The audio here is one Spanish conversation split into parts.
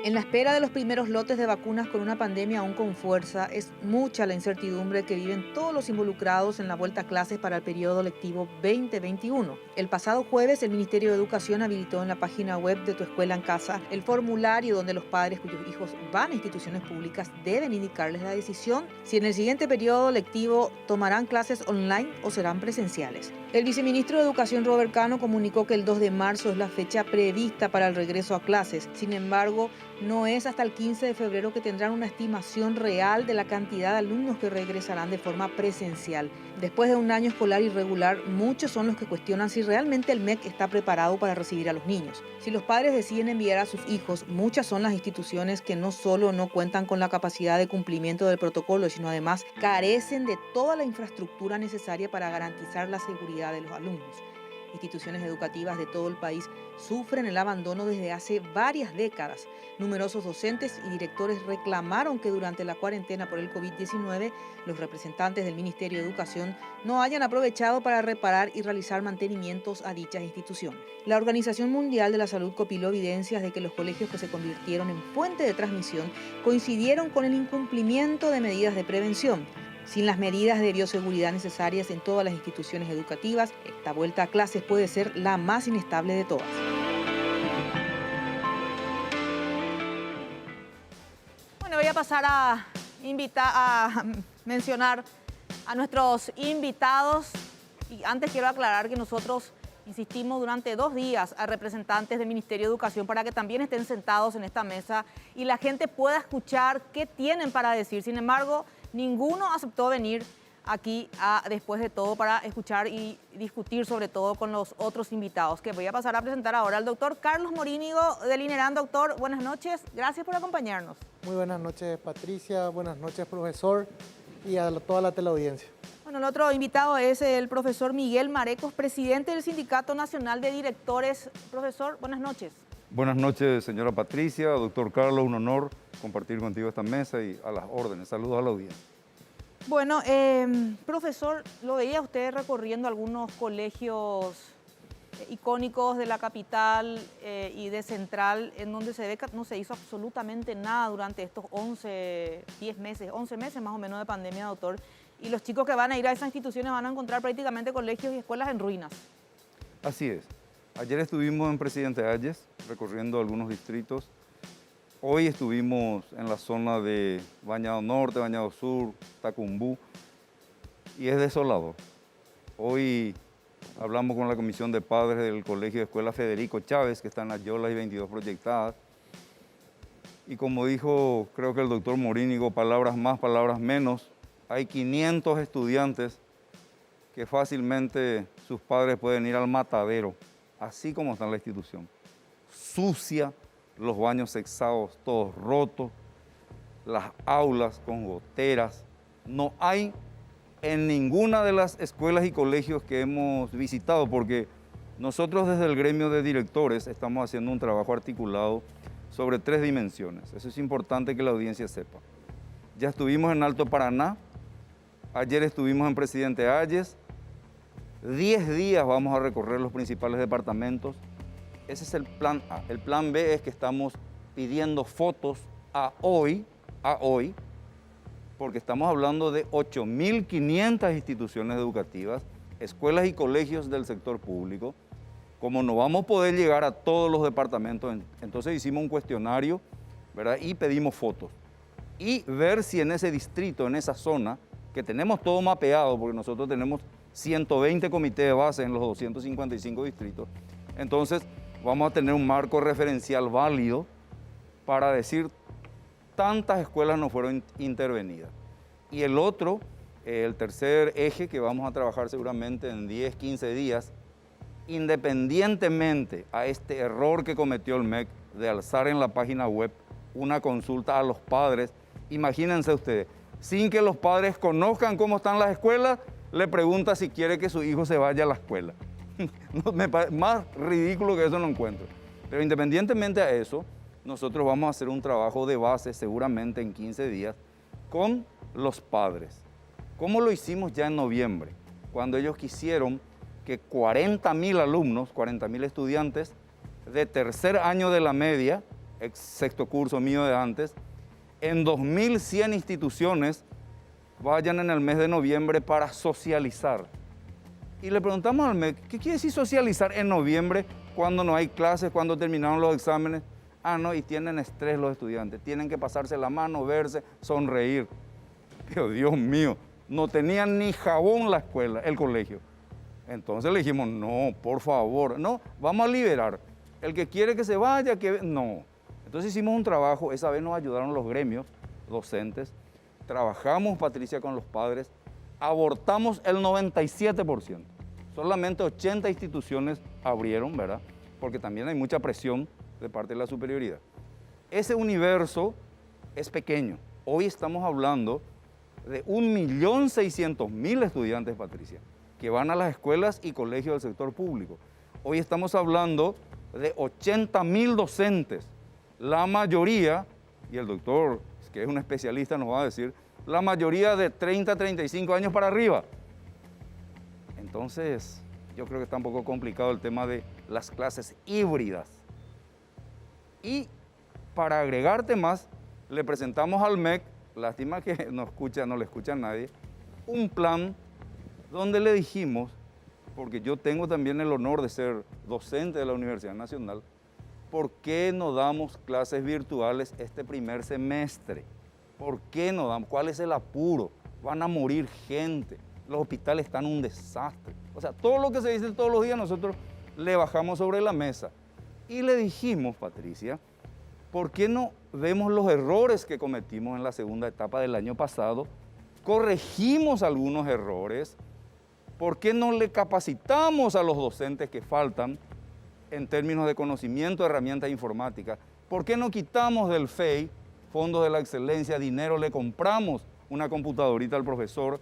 En la espera de los primeros lotes de vacunas con una pandemia aún con fuerza, es mucha la incertidumbre que viven todos los involucrados en la vuelta a clases para el periodo lectivo 2021. El pasado jueves, el Ministerio de Educación habilitó en la página web de Tu Escuela en Casa el formulario donde los padres cuyos hijos van a instituciones públicas deben indicarles la decisión si en el siguiente periodo lectivo tomarán clases online o serán presenciales. El viceministro de Educación, Robert Cano, comunicó que el 2 de marzo es la fecha prevista para el regreso a clases. Sin embargo, no es hasta el 15 de febrero que tendrán una estimación real de la cantidad de alumnos que regresarán de forma presencial. Después de un año escolar irregular, muchos son los que cuestionan si realmente el MEC está preparado para recibir a los niños. Si los padres deciden enviar a sus hijos, muchas son las instituciones que no solo no cuentan con la capacidad de cumplimiento del protocolo, sino además carecen de toda la infraestructura necesaria para garantizar la seguridad de los alumnos. Instituciones educativas de todo el país sufren el abandono desde hace varias décadas. Numerosos docentes y directores reclamaron que durante la cuarentena por el COVID-19 los representantes del Ministerio de Educación no hayan aprovechado para reparar y realizar mantenimientos a dichas instituciones. La Organización Mundial de la Salud compiló evidencias de que los colegios que se convirtieron en fuente de transmisión coincidieron con el incumplimiento de medidas de prevención. Sin las medidas de bioseguridad necesarias en todas las instituciones educativas, esta vuelta a clases puede ser la más inestable de todas. Bueno, voy a pasar a mencionar a nuestros invitados. Y antes quiero aclarar que nosotros insistimos durante 2 días a representantes del Ministerio de Educación para que también estén sentados en esta mesa y la gente pueda escuchar qué tienen para decir. Sin embargo, ninguno aceptó venir aquí después de todo para escuchar y discutir sobre todo con los otros invitados, que voy a pasar a presentar ahora al doctor Carlos Morínigo del INERAN. Doctor, buenas noches, gracias por acompañarnos. Muy buenas noches, Patricia, buenas noches, profesor, y a toda la teleaudiencia. Bueno, el otro invitado es el profesor Miguel Marecos, presidente del Sindicato Nacional de Directores. Profesor, buenas noches. Buenas noches, señora Patricia, doctor Carlos, un honor compartir contigo esta mesa y a las órdenes. Saludos a la audiencia. Bueno, profesor, lo veía usted recorriendo algunos colegios icónicos de la capital y de Central, en donde se ve que no se hizo absolutamente nada durante estos 11 meses más o menos de pandemia, doctor. Y los chicos que van a ir a esas instituciones van a encontrar prácticamente colegios y escuelas en ruinas. Así es. Ayer estuvimos en Presidente Hayes, recorriendo algunos distritos. Hoy estuvimos en la zona de Bañado Norte, Bañado Sur, Tacumbú, y es desolador. Hoy hablamos con la Comisión de Padres del Colegio de Escuela Federico Chávez, que está en las Yolas y 22 proyectadas. Y como dijo, creo que el doctor Morínigo, palabras más, palabras menos, hay 500 estudiantes que fácilmente sus padres pueden ir al matadero, así como está en la institución. Sucia, los baños sexados todos rotos, las aulas con goteras. No hay en ninguna de las escuelas y colegios que hemos visitado, porque nosotros desde el gremio de directores estamos haciendo un trabajo articulado sobre 3 dimensiones. Eso es importante que la audiencia sepa. Ya estuvimos en Alto Paraná, ayer estuvimos en Presidente Hayes, 10 días vamos a recorrer los principales departamentos. Ese es el plan A. El plan B es que estamos pidiendo fotos a hoy, porque estamos hablando de 8.500 instituciones educativas, escuelas y colegios del sector público. Como no vamos a poder llegar a todos los departamentos, entonces hicimos un cuestionario, ¿verdad? Y pedimos fotos. Y ver si en ese distrito, en esa zona, que tenemos todo mapeado, porque nosotros tenemos 120 comités de base en los 255 distritos, entonces vamos a tener un marco referencial válido para decir tantas escuelas no fueron intervenidas. Y el otro, el tercer eje que vamos a trabajar seguramente en 10, 15 días, independientemente a este error que cometió el MEC de alzar en la página web una consulta a los padres, imagínense ustedes, sin que los padres conozcan cómo están las escuelas, le pregunta si quiere que su hijo se vaya a la escuela. Más ridículo que eso no encuentro. Pero independientemente a eso, nosotros vamos a hacer un trabajo de base seguramente en 15 días con los padres. Como lo hicimos ya en noviembre, cuando ellos quisieron que 40.000 alumnos, 40.000 estudiantes de tercer año de la media ex sexto curso mío de antes, en 2.100 instituciones vayan en el mes de noviembre para socializar. Y le preguntamos al MEC, ¿qué quiere decir socializar en noviembre cuando no hay clases, cuando terminaron los exámenes? Ah, no, y tienen estrés los estudiantes, tienen que pasarse la mano, verse, sonreír. Pero Dios mío, no tenían ni jabón la escuela, el colegio. Entonces le dijimos, no, por favor, no, vamos a liberar. El que quiere que se vaya, que no. Entonces hicimos un trabajo, esa vez nos ayudaron los gremios docentes, trabajamos, Patricia, con los padres, abortamos el 97%. Solamente 80 instituciones abrieron, ¿verdad? Porque también hay mucha presión de parte de la superioridad. Ese universo es pequeño. Hoy estamos hablando de 1.600.000 estudiantes, Patricia, que van a las escuelas y colegios del sector público. Hoy estamos hablando de 80.000 docentes. La mayoría, y el doctor, que es un especialista, nos va a decir, la mayoría de 30, 35 años para arriba. Entonces, yo creo que está un poco complicado el tema de las clases híbridas. Y para agregarte más, le presentamos al MEC, lástima que no le escucha a nadie, un plan donde le dijimos, porque yo tengo también el honor de ser docente de la Universidad Nacional, ¿por qué no damos clases virtuales este primer semestre? ¿Por qué no damos? ¿Cuál es el apuro? Van a morir gente, los hospitales están un desastre. O sea, todo lo que se dice todos los días nosotros le bajamos sobre la mesa. Y le dijimos, Patricia, ¿por qué no vemos los errores que cometimos en la segunda etapa del año pasado? Corregimos algunos errores. ¿Por qué no le capacitamos a los docentes que faltan en términos de conocimiento de herramientas informáticas? ¿Por qué no quitamos del FEI, Fondos de la Excelencia, dinero, le compramos una computadorita al profesor?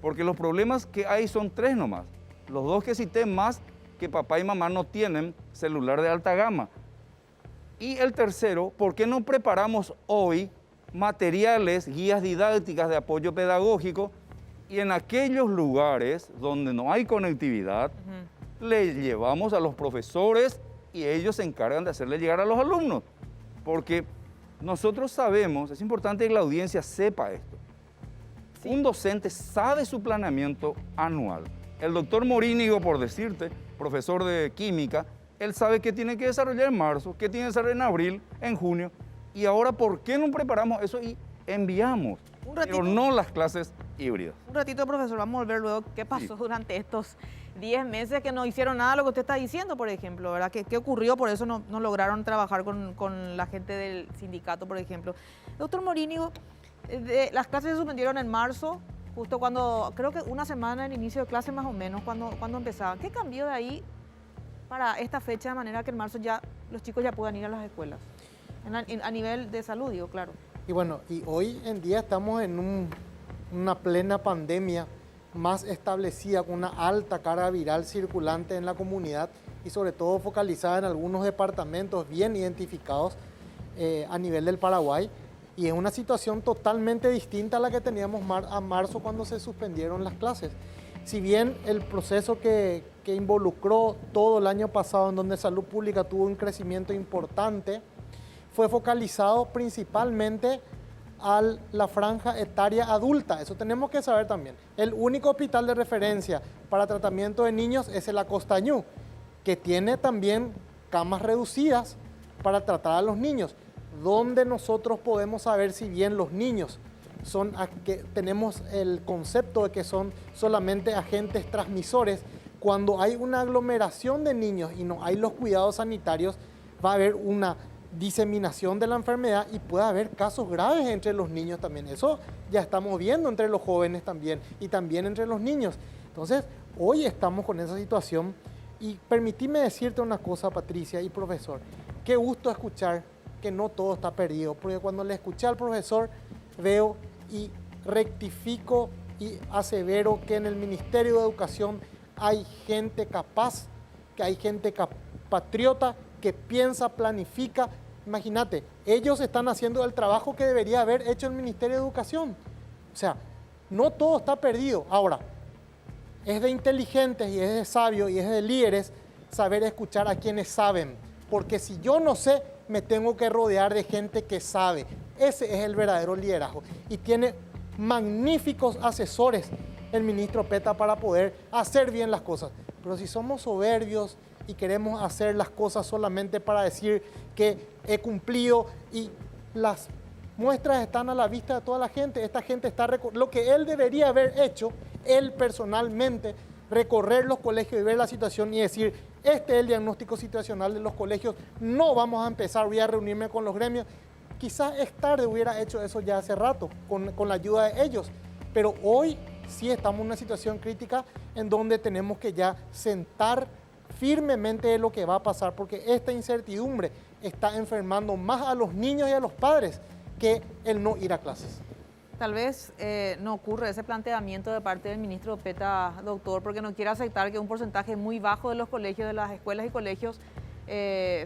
Porque los problemas que hay son tres nomás. Los dos que cité, más que papá y mamá no tienen celular de alta gama. Y el tercero, ¿por qué no preparamos hoy materiales, guías didácticas de apoyo pedagógico y en aquellos lugares donde no hay conectividad, le llevamos a los profesores y ellos se encargan de hacerle llegar a los alumnos? Porque nosotros sabemos, es importante que la audiencia sepa esto. Sí. Un docente sabe su planeamiento anual. El doctor Morínigo, por decirte, profesor de química, él sabe qué tiene que desarrollar en marzo, qué tiene que desarrollar en abril, en junio. Y ahora, ¿por qué no preparamos eso y enviamos? Pero no las clases híbridas. Un ratito, profesor, vamos a volver luego qué pasó durante estos 10 meses que no hicieron nada de lo que usted está diciendo, por ejemplo, ¿verdad? ¿Qué ocurrió? Por eso no lograron trabajar con la gente del sindicato, por ejemplo. Doctor Morínigo, las clases se suspendieron en marzo, justo cuando, creo que una semana en inicio de clase más o menos, cuando empezaban. ¿Qué cambió de ahí para esta fecha de manera que en marzo ya los chicos ya puedan ir a las escuelas? A nivel de salud, digo, claro. Y bueno, y hoy en día estamos en una plena pandemia más establecida, con una alta carga viral circulante en la comunidad y sobre todo focalizada en algunos departamentos bien identificados a nivel del Paraguay. Y es una situación totalmente distinta a la que teníamos a marzo cuando se suspendieron las clases. Si bien el proceso que involucró todo el año pasado, en donde Salud Pública tuvo un crecimiento importante, fue focalizado principalmente a la franja etaria adulta. Eso tenemos que saber también. El único hospital de referencia para tratamiento de niños es el Acostañú, que tiene también camas reducidas para tratar a los niños. ¿Dónde nosotros podemos saber si bien los niños tenemos el concepto de que son solamente agentes transmisores? Cuando hay una aglomeración de niños y no hay los cuidados sanitarios, va a haber una diseminación de la enfermedad y puede haber casos graves entre los niños también. Eso ya estamos viendo entre los jóvenes también y también entre los niños. Entonces, hoy estamos con esa situación y permitime decirte una cosa, Patricia y profesor. Qué gusto escuchar que no todo está perdido, porque cuando le escuché al profesor veo y rectifico y asevero que en el Ministerio de Educación hay gente capaz, que hay gente patriota, que piensa, planifica. Imagínate, ellos están haciendo el trabajo que debería haber hecho el Ministerio de Educación. O sea, no todo está perdido. Ahora, es de inteligentes y es de sabios y es de líderes saber escuchar a quienes saben. Porque si yo no sé, me tengo que rodear de gente que sabe. Ese es el verdadero liderazgo. Y tiene magníficos asesores el ministro Peta para poder hacer bien las cosas. Pero si somos soberbios y queremos hacer las cosas solamente para decir que he cumplido y las muestras están a la vista de toda la gente, esta gente está lo que él debería haber hecho, él personalmente, recorrer los colegios y ver la situación y decir, este es el diagnóstico situacional de los colegios, no vamos a empezar, voy a reunirme con los gremios. Quizás es tarde, hubiera hecho eso ya hace rato, con la ayuda de ellos, pero hoy sí estamos en una situación crítica en donde tenemos que ya sentar firmemente de lo que va a pasar, porque esta incertidumbre está enfermando más a los niños y a los padres que el no ir a clases. Tal vez no ocurre ese planteamiento de parte del ministro Peta, doctor, porque no quiere aceptar que un porcentaje muy bajo de los colegios, de las escuelas y colegios,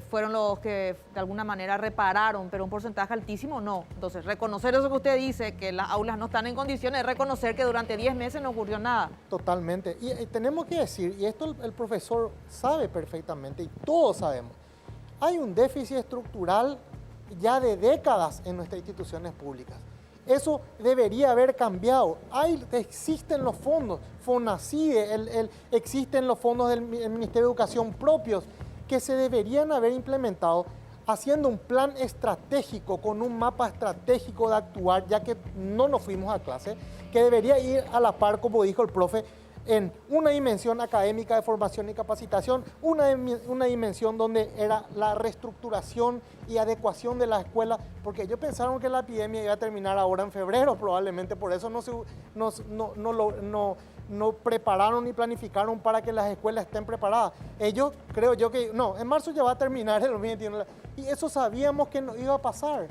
fueron los que de alguna manera repararon, pero un porcentaje altísimo no. Entonces, reconocer eso que usted dice, que las aulas no están en condiciones, es reconocer que durante 10 meses no ocurrió nada. Totalmente. Y tenemos que decir, y esto el profesor sabe perfectamente, y todos sabemos, hay un déficit estructural ya de décadas en nuestras instituciones públicas. Eso debería haber cambiado. Existen los fondos, FONACIDE, existen los fondos del Ministerio de Educación propios que se deberían haber implementado haciendo un plan estratégico, con un mapa estratégico de actuar, ya que no nos fuimos a clase, que debería ir a la par, como dijo el profe, en una dimensión académica de formación y capacitación, una dimensión donde era la reestructuración y adecuación de la escuela, porque ellos pensaron que la epidemia iba a terminar ahora en febrero, probablemente por eso no prepararon ni planificaron para que las escuelas estén preparadas. Ellos, creo yo que, no, en marzo ya va a terminar el 2021, y eso sabíamos que no iba a pasar.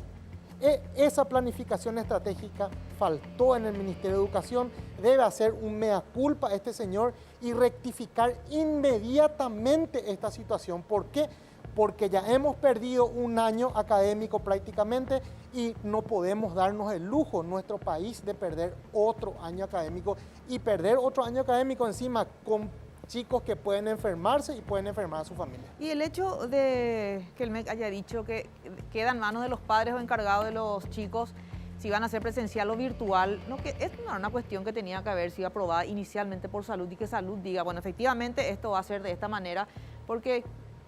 Esa planificación estratégica faltó en el Ministerio de Educación. Debe hacer un mea culpa a este señor y rectificar inmediatamente esta situación. ¿Por qué? Porque ya hemos perdido un año académico prácticamente y no podemos darnos el lujo, nuestro país, de perder otro año académico y perder otro año académico encima con chicos que pueden enfermarse y pueden enfermar a su familia. Y el hecho de que el MEC haya dicho que queda en manos de los padres o encargados de los chicos si van a ser presencial o virtual, no, que es una cuestión que tenía que haber sido aprobada inicialmente por Salud y que Salud diga, bueno, efectivamente esto va a ser de esta manera, porque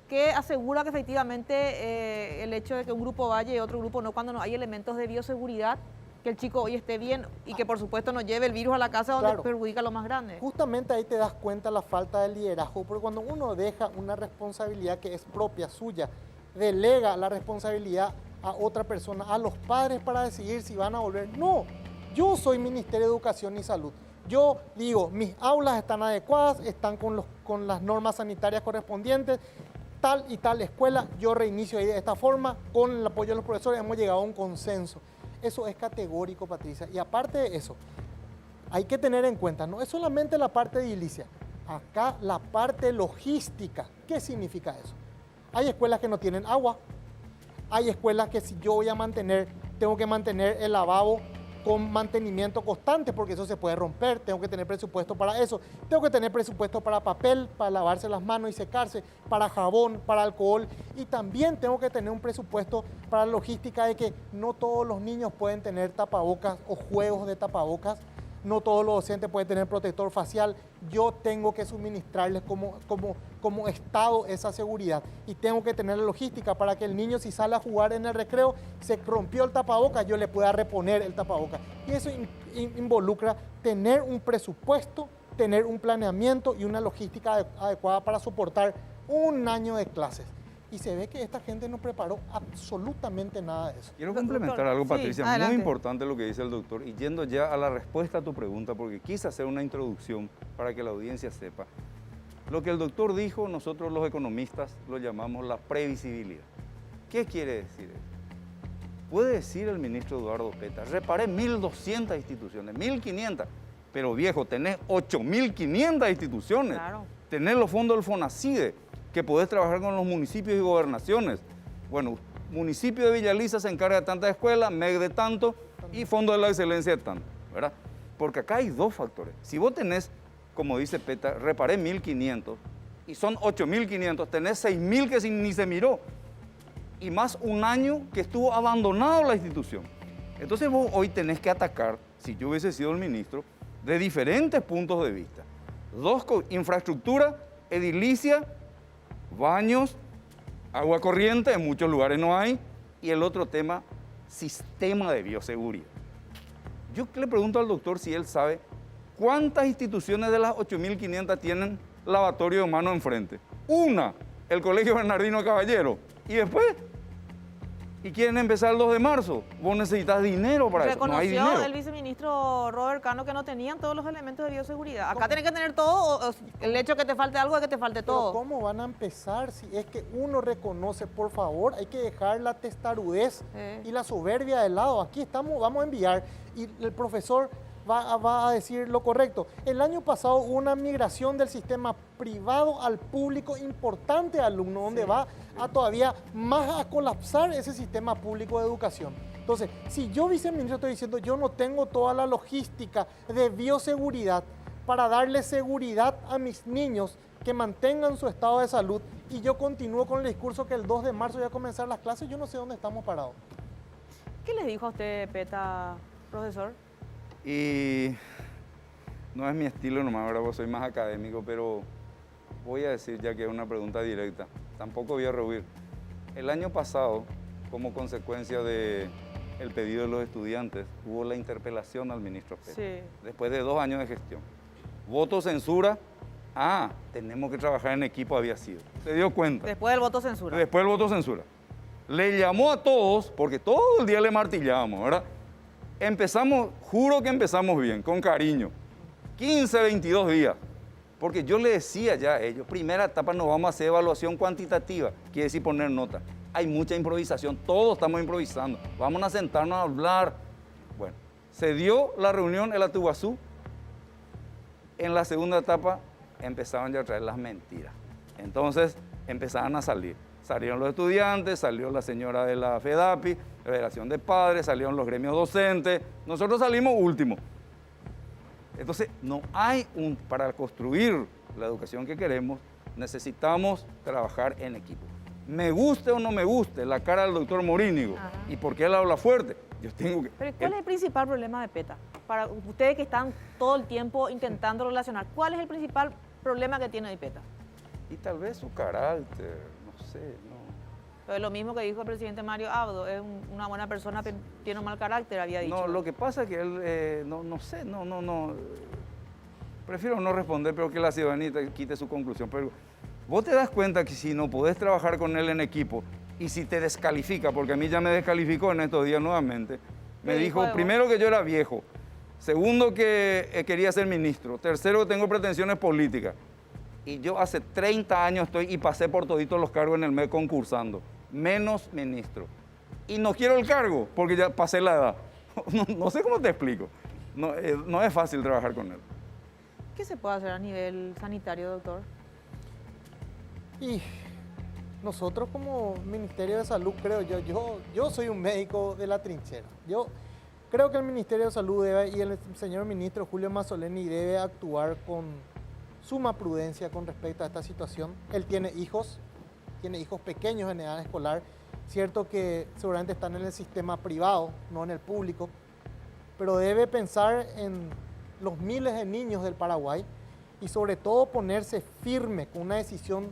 ¿qué asegura que efectivamente el hecho de que un grupo vaya y otro grupo no, cuando no hay elementos de bioseguridad? Que el chico hoy esté bien y que por supuesto no lleve el virus a la casa donde claro, perjudica a lo más grande. Justamente ahí te das cuenta la falta de liderazgo, porque cuando uno deja una responsabilidad que es propia, suya, delega la responsabilidad a otra persona, a los padres para decidir si van a volver. No, yo soy Ministerio de Educación y Salud. Yo digo, mis aulas están adecuadas, están con las normas sanitarias correspondientes, tal y tal escuela, yo reinicio ahí de esta forma, con el apoyo de los profesores hemos llegado a un consenso. Eso es categórico, Patricia. Y aparte de eso, hay que tener en cuenta, no es solamente la parte edilicia, acá la parte logística. ¿Qué significa eso? Hay escuelas que no tienen agua, hay escuelas que si yo voy a mantener, tengo que mantener el lavabo con mantenimiento constante, porque eso se puede romper, tengo que tener presupuesto para eso, tengo que tener presupuesto para papel, para lavarse las manos y secarse, para jabón, para alcohol, y también tengo que tener un presupuesto para la logística de que no todos los niños pueden tener tapabocas o juegos de tapabocas, no todos los docentes pueden tener protector facial, yo tengo que suministrarles como Estado esa seguridad y tengo que tener la logística para que el niño, si sale a jugar en el recreo, se rompió el tapabocas, yo le pueda reponer el tapabocas. Y eso involucra tener un presupuesto, tener un planeamiento y una logística adecuada para soportar un año de clases. Y se ve que esta gente no preparó absolutamente nada de eso. Quiero complementar algo, Patricia, sí, muy importante lo que dice el doctor, y yendo ya a la respuesta a tu pregunta, porque quise hacer una introducción para que la audiencia sepa. Lo que el doctor dijo, nosotros los economistas lo llamamos la previsibilidad. ¿Qué quiere decir eso? Puede decir el ministro Eduardo Peta, reparé 1.200 instituciones, 1.500, pero viejo, tenés 8.500 instituciones, Claro. tenés los fondos del FONACIDE, que podés trabajar con los municipios y gobernaciones. Bueno, municipio de Villaliza se encarga de tantas escuelas, MEC de tanto y Fondo de la Excelencia de tanto, ¿verdad? Porque acá hay dos factores. Si vos tenés, como dice Peta, reparé 1.500 y son 8.500, tenés 6.000 que ni se miró. y más un año que estuvo abandonado la institución. Entonces vos hoy tenés que atacar, si yo hubiese sido el ministro, de diferentes puntos de vista. Infraestructura, edilicia, baños, agua corriente, en muchos lugares no hay, y el otro tema, sistema de bioseguridad. Yo le pregunto al doctor si él sabe cuántas instituciones de las 8.500 tienen lavatorio de manos enfrente. Una, el Colegio Bernardino Caballero. Y después, y quieren empezar el 2 de marzo. Vos necesitas dinero para eso. No hay dinero. Reconoció el viceministro Robert Cano que no tenían todos los elementos de bioseguridad. Acá tenés que tener todo, o el hecho de que te falte algo es que te falte todo. Pero ¿cómo van a empezar si es que uno reconoce? Por favor, hay que dejar la testarudez y la soberbia de lado. Aquí estamos, vamos a enviar, y el profesor va a decir lo correcto. El año pasado hubo una migración del sistema privado al público importante, alumno, donde va a todavía más a colapsar ese sistema público de educación. Entonces, si yo, viceministro, estoy diciendo yo no tengo toda la logística de bioseguridad para darle seguridad a mis niños que mantengan su estado de salud, y yo continúo con el discurso que el 2 de marzo ya comenzar las clases, yo no sé dónde estamos parados. ¿Qué les dijo a usted, Peta, profesor? Y no es mi estilo nomás, ahora vos soy más académico, pero voy a decir ya que es una pregunta directa. Tampoco voy a rehuir. El año pasado, como consecuencia del pedido de los estudiantes, hubo la interpelación al ministro Peta. Sí. Después de 2 años de gestión. Voto censura. Tenemos que trabajar en equipo, había sido. ¿Se dio cuenta? Después del voto censura. Después del voto censura. Le llamó a todos, porque todo el día le martillábamos, ¿verdad? Empezamos, juro que empezamos bien, con cariño. 15, 22 días. Porque yo le decía ya a ellos, primera etapa nos vamos a hacer evaluación cuantitativa, quiere decir poner nota. Hay mucha improvisación, todos estamos improvisando. Vamos a sentarnos a hablar. Bueno, se dio la reunión en la Tuguazú. En la segunda etapa empezaron ya a traer las mentiras. Entonces empezaban a salir. Salieron los estudiantes, salió la señora de la FEDAPI, Federación de Padres, salieron los gremios docentes. Nosotros salimos últimos. Entonces, para construir la educación que queremos, necesitamos trabajar en equipo. Me guste o no me guste la cara del doctor Morínigo, y porque él habla fuerte, yo tengo que... Pero ¿cuál es el principal problema de Peta? Para ustedes que están todo el tiempo intentando relacionar, ¿cuál es el principal problema que tiene Peta? Y tal vez su carácter, no sé, no. Pero es lo mismo que dijo el presidente Mario Abdo, es una buena persona, pero tiene un mal carácter, había dicho. No, lo que pasa es que él, no sé, prefiero no responder, pero que la ciudadanía quite su conclusión. Pero vos te das cuenta que si no podés trabajar con él en equipo, y si te descalifica, porque a mí ya me descalificó en estos días nuevamente, me dijo, primero que yo era viejo, segundo que quería ser ministro, tercero que tengo pretensiones políticas. Y yo hace 30 años estoy y pasé por toditos los cargos en el MEC concursando, menos ministro. Y no quiero el cargo porque ya pasé la edad. No sé cómo te explico. No es fácil trabajar con él. ¿Qué se puede hacer a nivel sanitario, doctor? Y nosotros como Ministerio de Salud, creo yo soy un médico de la trinchera. Yo creo que el Ministerio de Salud debe, y el señor ministro Julio Mazzoleni debe actuar con suma prudencia con respecto a esta situación. Él tiene hijos pequeños en edad escolar, cierto que seguramente están en el sistema privado, no en el público, pero debe pensar en los miles de niños del Paraguay y sobre todo ponerse firme, con una decisión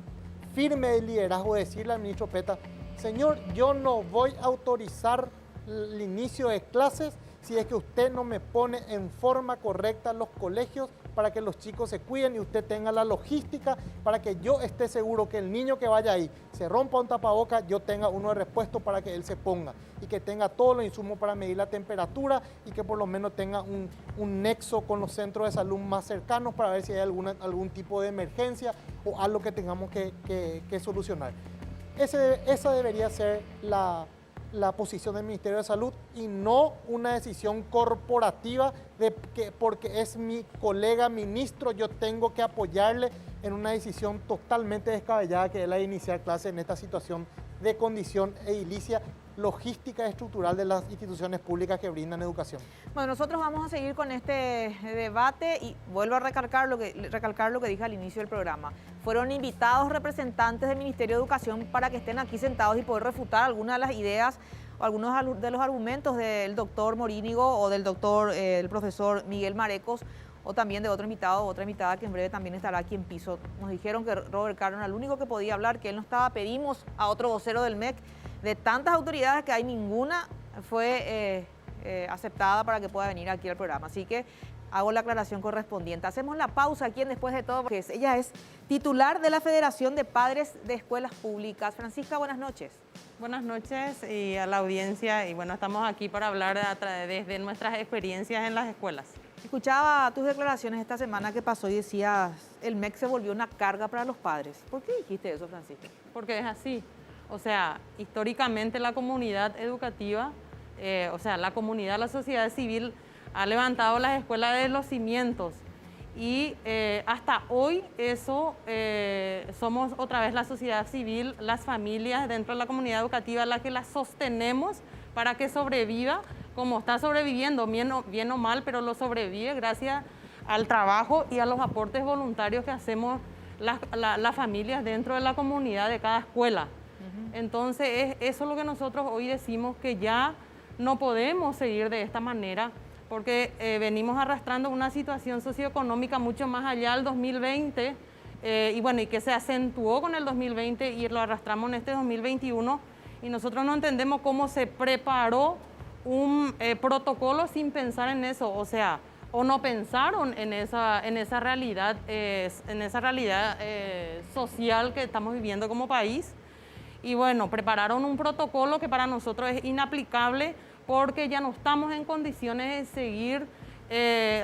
firme de liderazgo, de decirle al ministro Peta, señor, yo no voy a autorizar el inicio de clases si es que usted no me pone en forma correcta los colegios para que los chicos se cuiden y usted tenga la logística para que yo esté seguro que el niño que vaya ahí se rompa un tapaboca, yo tenga uno de repuesto para que él se ponga y que tenga todos los insumos para medir la temperatura y que por lo menos tenga un nexo con los centros de salud más cercanos para ver si hay algún tipo de emergencia o algo que tengamos que solucionar. Esa debería ser la posición del Ministerio de Salud y no una decisión corporativa de que porque es mi colega ministro yo tengo que apoyarle en una decisión totalmente descabellada que es la de iniciar clases en esta situación de condición edilicia logística estructural de las instituciones públicas que brindan educación. Bueno, nosotros vamos a seguir con este debate y vuelvo a recalcar lo que dije al inicio del programa. Fueron invitados representantes del Ministerio de Educación para que estén aquí sentados y poder refutar algunas de las ideas o algunos de los argumentos del doctor Morínigo o del el profesor Miguel Marecos, o también de otro invitado o otra invitada que en breve también estará aquí en piso. Nos dijeron que Robert Cano era el único que podía hablar, que él no estaba. Pedimos a otro vocero del MEC. De tantas autoridades que hay, ninguna fue aceptada para que pueda venir aquí al programa. Así que hago la aclaración correspondiente. Hacemos la pausa aquí en Después de Todo, porque ella es titular de la Federación de Padres de Escuelas Públicas. Francisca, buenas noches. Buenas noches y a la audiencia. Y bueno, estamos aquí para hablar desde nuestras experiencias en las escuelas. Escuchaba tus declaraciones esta semana que pasó y decías, el MEC se volvió una carga para los padres. ¿Por qué dijiste eso, Francisca? Porque es así. O sea, históricamente la comunidad educativa, la comunidad, la sociedad civil ha levantado las escuelas de los cimientos y hasta hoy somos otra vez la sociedad civil, las familias dentro de la comunidad educativa las que las sostenemos para que sobreviva como está sobreviviendo, bien o mal, pero lo sobrevive gracias al trabajo y a los aportes voluntarios que hacemos las familias dentro de la comunidad de cada escuela. Entonces, eso es lo que nosotros hoy decimos, que ya no podemos seguir de esta manera, porque venimos arrastrando una situación socioeconómica mucho más allá del 2020, y que se acentuó con el 2020 y lo arrastramos en este 2021, y nosotros no entendemos cómo se preparó un protocolo sin pensar en eso, o no pensaron en esa realidad social que estamos viviendo como país. Y bueno, prepararon un protocolo que para nosotros es inaplicable porque ya no estamos en condiciones de seguir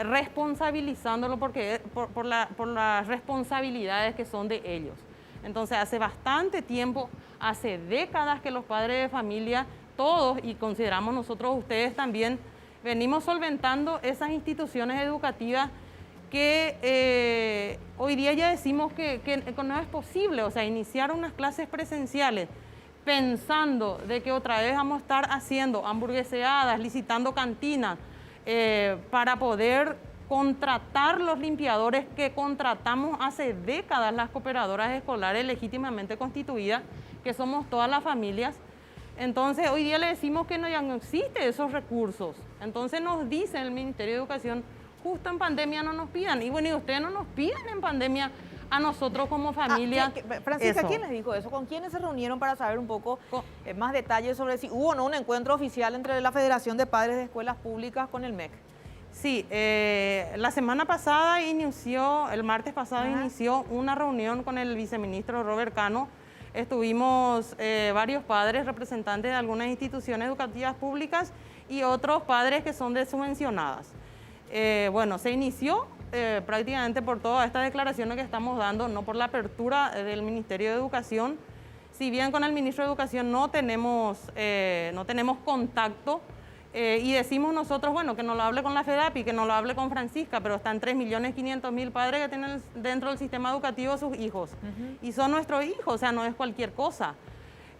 responsabilizándolo por las responsabilidades que son de ellos. Entonces, hace bastante tiempo, hace décadas que los padres de familia, todos, y consideramos nosotros ustedes también, venimos solventando esas instituciones educativas que hoy día ya decimos que no es posible, iniciar unas clases presenciales pensando de que otra vez vamos a estar haciendo hamburgueseadas, licitando cantinas, para poder contratar los limpiadores que contratamos hace décadas las cooperadoras escolares legítimamente constituidas, que somos todas las familias. Entonces, hoy día le decimos que ya no existen esos recursos. Entonces nos dice el Ministerio de Educación, justo en pandemia no nos pidan. Y bueno, y ustedes no nos piden en pandemia a nosotros como familia. Francisca, ¿quién les dijo eso? ¿Con quiénes se reunieron para saber un poco más detalles sobre si hubo o no un encuentro oficial entre la Federación de Padres de Escuelas Públicas con el MEC? Sí, la semana pasada el martes pasado inició una reunión con el viceministro Robert Cano. Estuvimos varios padres, representantes de algunas instituciones educativas públicas y otros padres que son de subvencionadas. Se inició prácticamente por todas estas declaraciones que estamos dando, no por la apertura del Ministerio de Educación. Si bien con el ministro de Educación no tenemos contacto, y decimos nosotros, que no lo hable con la FEDAPI, que no lo hable con Francisca, pero están 3.500.000 padres que tienen dentro del sistema educativo sus hijos. Y son nuestros hijos, no es cualquier cosa.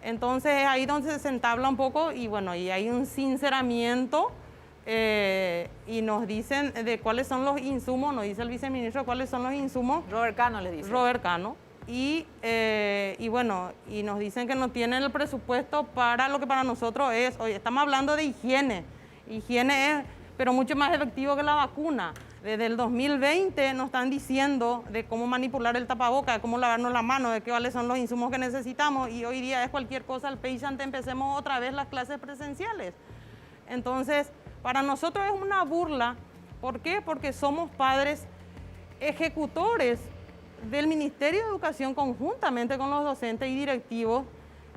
Entonces, ahí donde se entabla un poco y hay un sinceramiento y nos dicen de cuáles son los insumos, nos dice el viceministro cuáles son los insumos. Robert Cano les dice. Robert Cano. Y nos dicen que no tienen el presupuesto para lo que para nosotros es, oye, estamos hablando de higiene es, pero mucho más efectivo que la vacuna. Desde el 2020 nos están diciendo de cómo manipular el tapaboca, de cómo lavarnos la mano, de cuáles son los insumos que necesitamos, y hoy día es cualquier cosa, el país antes empecemos otra vez las clases presenciales. Entonces, para nosotros es una burla. ¿Por qué? Porque somos padres ejecutores del Ministerio de Educación conjuntamente con los docentes y directivos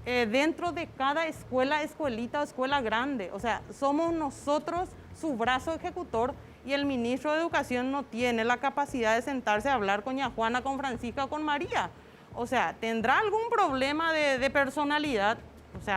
dentro de cada escuelita o escuela grande. Somos nosotros su brazo ejecutor y el ministro de Educación no tiene la capacidad de sentarse a hablar con doña Juana, con Francisca o con María. ¿Tendrá algún problema de personalidad?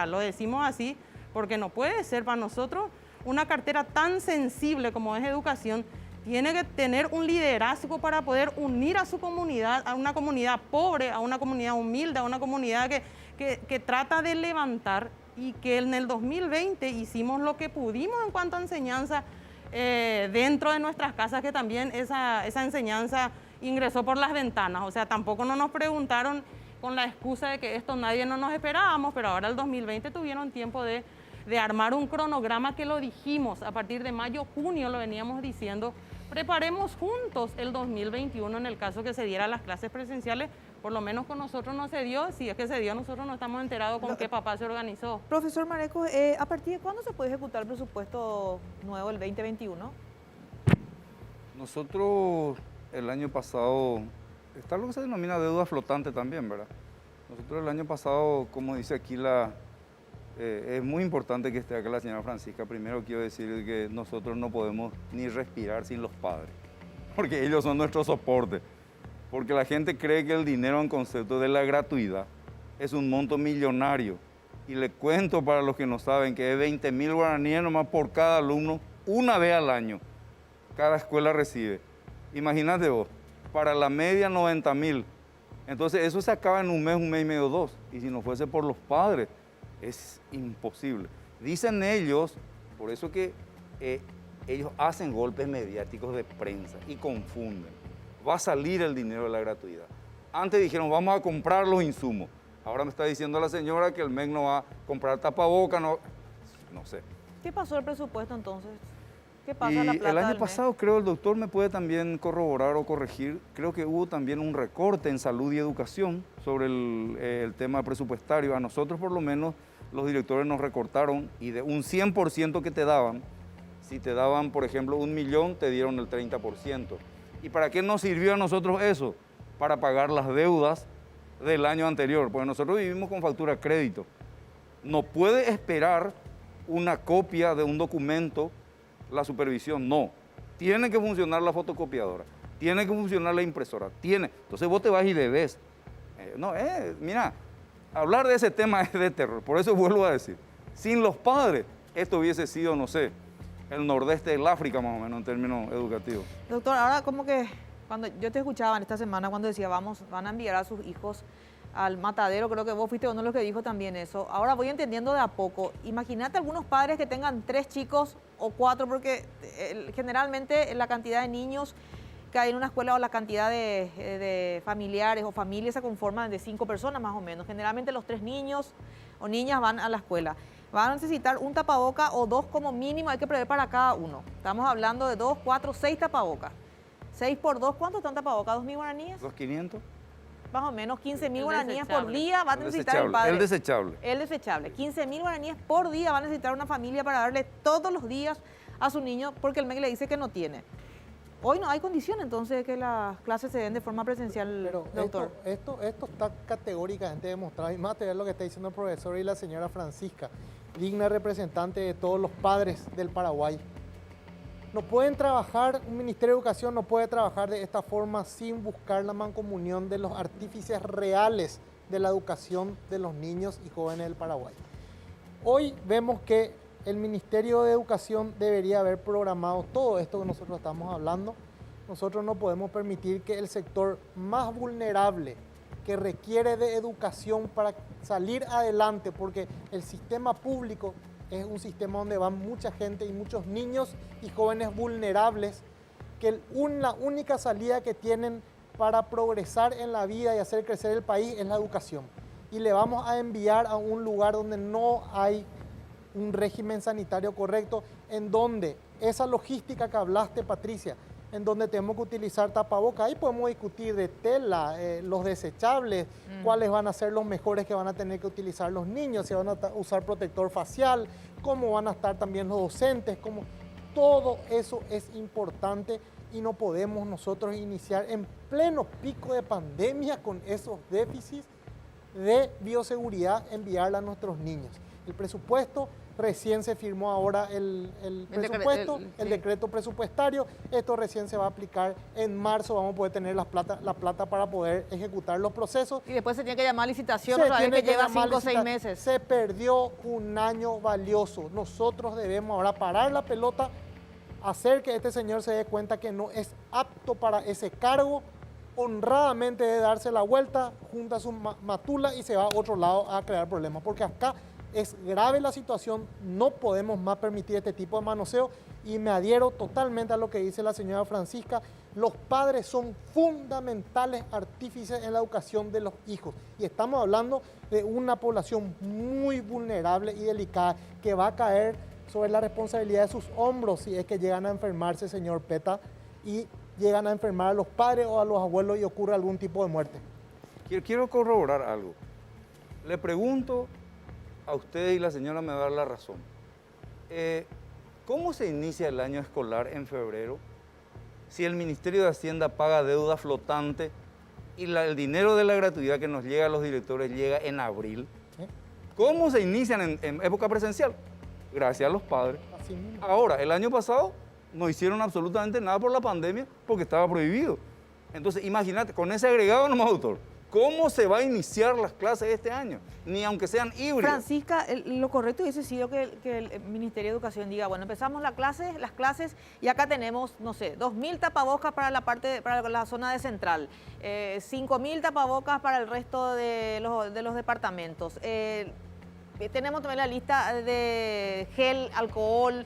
Lo decimos así porque no puede ser para nosotros una cartera tan sensible como es educación. Tiene que tener un liderazgo para poder unir a su comunidad, a una comunidad pobre, a una comunidad humilde, a una comunidad que trata de levantar y que en el 2020 hicimos lo que pudimos en cuanto a enseñanza dentro de nuestras casas, que también esa enseñanza ingresó por las ventanas. O sea, tampoco no nos preguntaron con la excusa de que esto nadie no nos esperábamos, pero ahora el 2020 tuvieron tiempo de armar un cronograma que lo dijimos, a partir de mayo, junio lo veníamos diciendo, preparemos juntos el 2021 en el caso que se dieran las clases presenciales. Por lo menos con nosotros no se dio, si es que se dio, nosotros no estamos enterados con qué papá se organizó. Profesor Mareco, ¿a partir de cuándo se puede ejecutar el presupuesto nuevo, el 2021? Nosotros el año pasado, está lo que se denomina deuda flotante también, ¿verdad? Nosotros el año pasado, como dice aquí, es muy importante que esté acá la señora Francisca. Primero quiero decir que nosotros no podemos ni respirar sin los padres, porque ellos son nuestro soporte. Porque la gente cree que el dinero en concepto de la gratuidad es un monto millonario. Y le cuento para los que no saben que es 20.000 guaraníes nomás por cada alumno, una vez al año. Cada escuela recibe. Imagínate vos, para la media 90.000. Entonces eso se acaba en un mes y medio, 2. Y si no fuese por los padres, es imposible. Dicen ellos, por eso que ellos hacen golpes mediáticos de prensa y confunden. Va a salir el dinero de la gratuidad. Antes dijeron, vamos a comprar los insumos. Ahora me está diciendo la señora que el MEC no va a comprar tapabocas, no sé. ¿Qué pasó el presupuesto entonces? ¿Qué pasa Y la plata el año del pasado, creo, el doctor me puede también corroborar o corregir, creo que hubo también un recorte en salud y educación sobre el tema presupuestario. A nosotros, por lo menos, los directores nos recortaron y de un 100% que te daban, si te daban, por ejemplo, 1 millón, te dieron el 30%. ¿Y para qué nos sirvió a nosotros eso? Para pagar las deudas del año anterior, porque nosotros vivimos con factura crédito. No puede esperar una copia de un documento la supervisión, no. Tiene que funcionar la fotocopiadora, tiene que funcionar la impresora, Entonces vos te vas y debes. Mira, hablar de ese tema es de terror, por eso vuelvo a decir, sin los padres, esto hubiese sido, no sé, el nordeste del África más o menos en términos educativos. Doctor, ahora como que cuando yo te escuchaba en esta semana cuando decía van a enviar a sus hijos al matadero, creo que vos fuiste uno de los que dijo también eso. Ahora voy entendiendo de a poco. Imagínate algunos padres que tengan 3 chicos o 4, porque generalmente la cantidad de niños que hay en una escuela o la cantidad de familiares o familias se conforman de 5 personas más o menos. Generalmente los 3 niños o niñas van a la escuela. Van a necesitar un tapaboca o 2 como mínimo, hay que prever para cada uno. Estamos hablando de 2, 4, 6 tapabocas. 6 por 2, ¿cuánto están tapabocas? ¿2.000 guaraníes? 2.500. Más o menos 15.000 guaraníes por día va a necesitar el padre. El desechable. El desechable. 15.000 guaraníes por día va a necesitar una familia para darle todos los días a su niño porque el MEC le dice que no tiene. Hoy no hay condición entonces de que las clases se den de forma presencial, pero doctor. Esto está categóricamente demostrado, y más te ve lo que está diciendo el profesor y la señora Francisca, digna representante de todos los padres del Paraguay. No pueden trabajar, un Ministerio de Educación no puede trabajar de esta forma sin buscar la mancomunión de los artífices reales de la educación de los niños y jóvenes del Paraguay. Hoy vemos que el Ministerio de Educación debería haber programado todo esto que nosotros estamos hablando. Nosotros no podemos permitir que el sector más vulnerable, que requiere de educación para salir adelante, porque el sistema público es un sistema donde van mucha gente y muchos niños y jóvenes vulnerables, que la única salida que tienen para progresar en la vida y hacer crecer el país es la educación. Y le vamos a enviar a un lugar donde no hay un régimen sanitario correcto, en donde esa logística que hablaste, Patricia, en donde tenemos que utilizar tapabocas, ahí podemos discutir de tela, los desechables, cuáles van a ser los mejores que van a tener que utilizar los niños, si van a usar protector facial, cómo van a estar también los docentes, todo eso es importante y no podemos nosotros iniciar en pleno pico de pandemia con esos déficits de bioseguridad, enviarla a nuestros niños. El presupuesto, recién se firmó ahora el decreto presupuestario, esto recién se va a aplicar en marzo, vamos a poder tener la plata para poder ejecutar los procesos. Y después se tiene que llamar licitación, otra vez que lleva 5 o 6 meses. Se perdió un año valioso, nosotros debemos ahora parar la pelota, hacer que este señor se dé cuenta que no es apto para ese cargo, honradamente de darse la vuelta, junta su matula y se va a otro lado a crear problemas, porque acá Es grave la situación, no podemos más permitir este tipo de manoseo y me adhiero totalmente a lo que dice la señora Francisca. Los padres son fundamentales artífices en la educación de los hijos y estamos hablando de una población muy vulnerable y delicada que va a caer sobre la responsabilidad de sus hombros si es que llegan a enfermarse, señor Peta, y llegan a enfermar a los padres o a los abuelos y ocurre algún tipo de muerte. Quiero corroborar algo. Le pregunto a usted y la señora me va a dar la razón. ¿Cómo se inicia el año escolar en febrero si el Ministerio de Hacienda paga deuda flotante y el dinero de la gratuidad que nos llega a los directores llega en abril? ¿Cómo se inician en época presencial? Gracias a los padres. Así mismo. Ahora, el año pasado no hicieron absolutamente nada por la pandemia porque estaba prohibido. Entonces, imagínate, con ese agregado nomás, doctor, ¿cómo se va a iniciar las clases este año? Ni aunque sean híbridas. Francisca, lo correcto hubiese sido que el Ministerio de Educación diga, bueno, empezamos las clases y acá tenemos, no sé, 2.000 tapabocas para la zona de central, 5.000 tapabocas para el resto de los departamentos. Tenemos también la lista de gel, alcohol,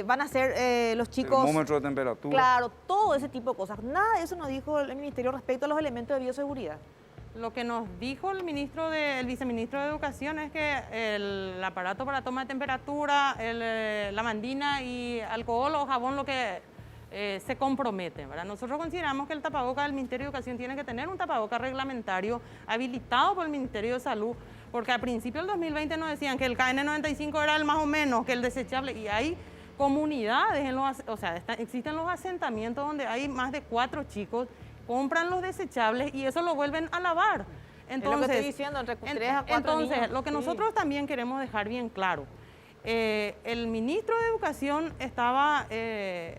van a ser los chicos... Termómetro de temperatura. Claro, todo ese tipo de cosas. Nada de eso nos dijo el Ministerio respecto a los elementos de bioseguridad. Lo que nos dijo el viceministro de Educación es que el aparato para toma de temperatura, lavandina y alcohol o jabón, lo que se compromete, ¿verdad? Nosotros consideramos que el tapaboca del Ministerio de Educación tiene que tener un tapaboca reglamentario habilitado por el Ministerio de Salud, porque al principio del 2020 nos decían que el KN95 era el más o menos, que el desechable, y hay comunidades, existen los asentamientos donde hay más de 4 chicos, compran los desechables y eso lo vuelven a lavar. Entonces, es lo que estoy diciendo, entre 3 a 4 niños. Entonces, lo que nosotros también queremos dejar bien claro, el ministro de Educación estaba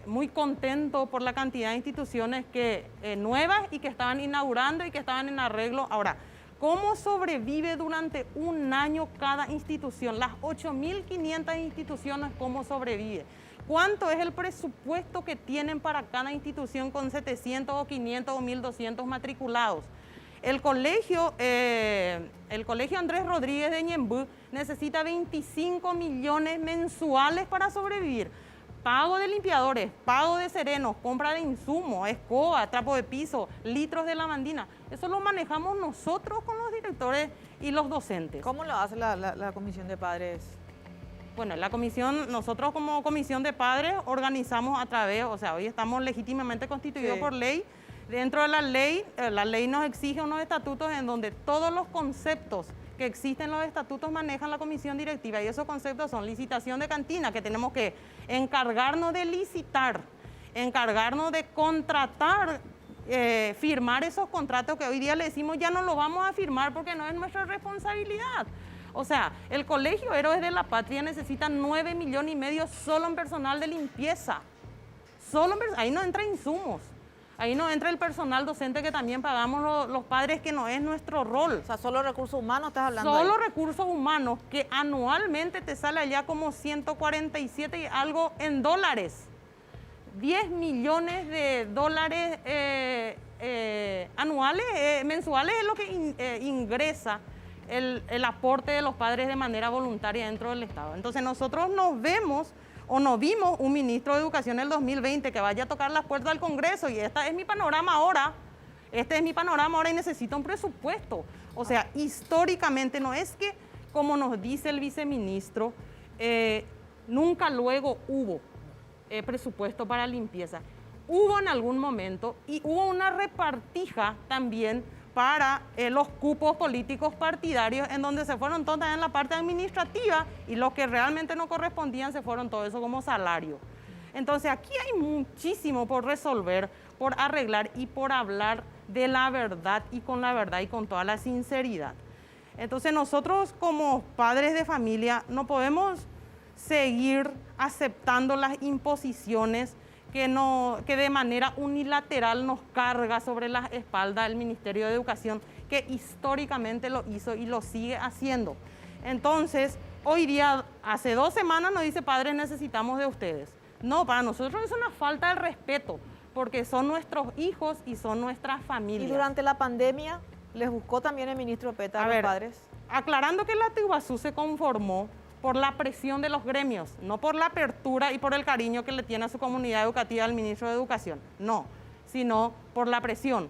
muy contento por la cantidad de instituciones nuevas y que estaban inaugurando y que estaban en arreglo. Ahora, ¿cómo sobrevive durante un año cada institución? Las 8.500 instituciones, ¿cómo sobrevive? ¿Cuánto es el presupuesto que tienen para cada institución con 700 o 500 o 1.200 matriculados? El colegio Andrés Rodríguez de Ñembú necesita 25 millones mensuales para sobrevivir. Pago de limpiadores, pago de serenos, compra de insumos, escoba, trapo de piso, litros de lavandina. Eso lo manejamos nosotros con los directores y los docentes. ¿Cómo lo hace la Comisión de Padres? Bueno, nosotros como Comisión de Padres organizamos hoy estamos legítimamente constituidos por ley. Dentro de la ley nos exige unos estatutos en donde todos los conceptos que existen en los estatutos manejan la comisión directiva y esos conceptos son licitación de cantina, que tenemos que encargarnos de licitar, encargarnos de contratar, firmar esos contratos que hoy día le decimos ya no lo vamos a firmar porque no es nuestra responsabilidad. O sea, el Colegio Héroes de la Patria necesita 9,5 millones solo en personal de limpieza. Ahí no entra insumos. Ahí no entra el personal docente que también pagamos los padres, que no es nuestro rol. O sea, solo recursos humanos estás hablando. Solo ahí. Recursos humanos, que anualmente te sale allá como 147 y algo en dólares. 10 millones de dólares mensuales es lo que ingresa el aporte de los padres de manera voluntaria dentro del Estado. Entonces nosotros no vimos un ministro de Educación en el 2020 que vaya a tocar las puertas del Congreso y este es mi panorama ahora y necesito un presupuesto. O sea, históricamente no es que, como nos dice el viceministro, nunca luego hubo presupuesto para limpieza. Hubo en algún momento y hubo una repartija también para los cupos políticos partidarios, en donde se fueron todas en la parte administrativa y los que realmente no correspondían se fueron todo eso como salario. Entonces aquí hay muchísimo por resolver, por arreglar y por hablar de la verdad y con toda la sinceridad. Entonces nosotros como padres de familia no podemos seguir aceptando las imposiciones que de manera unilateral nos carga sobre las espaldas el Ministerio de Educación, que históricamente lo hizo y lo sigue haciendo. Entonces, hoy día, hace 2 semanas nos dice, padres, necesitamos de ustedes. No, para nosotros es una falta de respeto, porque son nuestros hijos y son nuestras familias. ¿Y durante la pandemia les buscó también el ministro Peta a los padres? aclarando que la Iguazú se conformó por la presión de los gremios, no por la apertura y por el cariño que le tiene a su comunidad educativa el ministro de Educación, no, sino por la presión.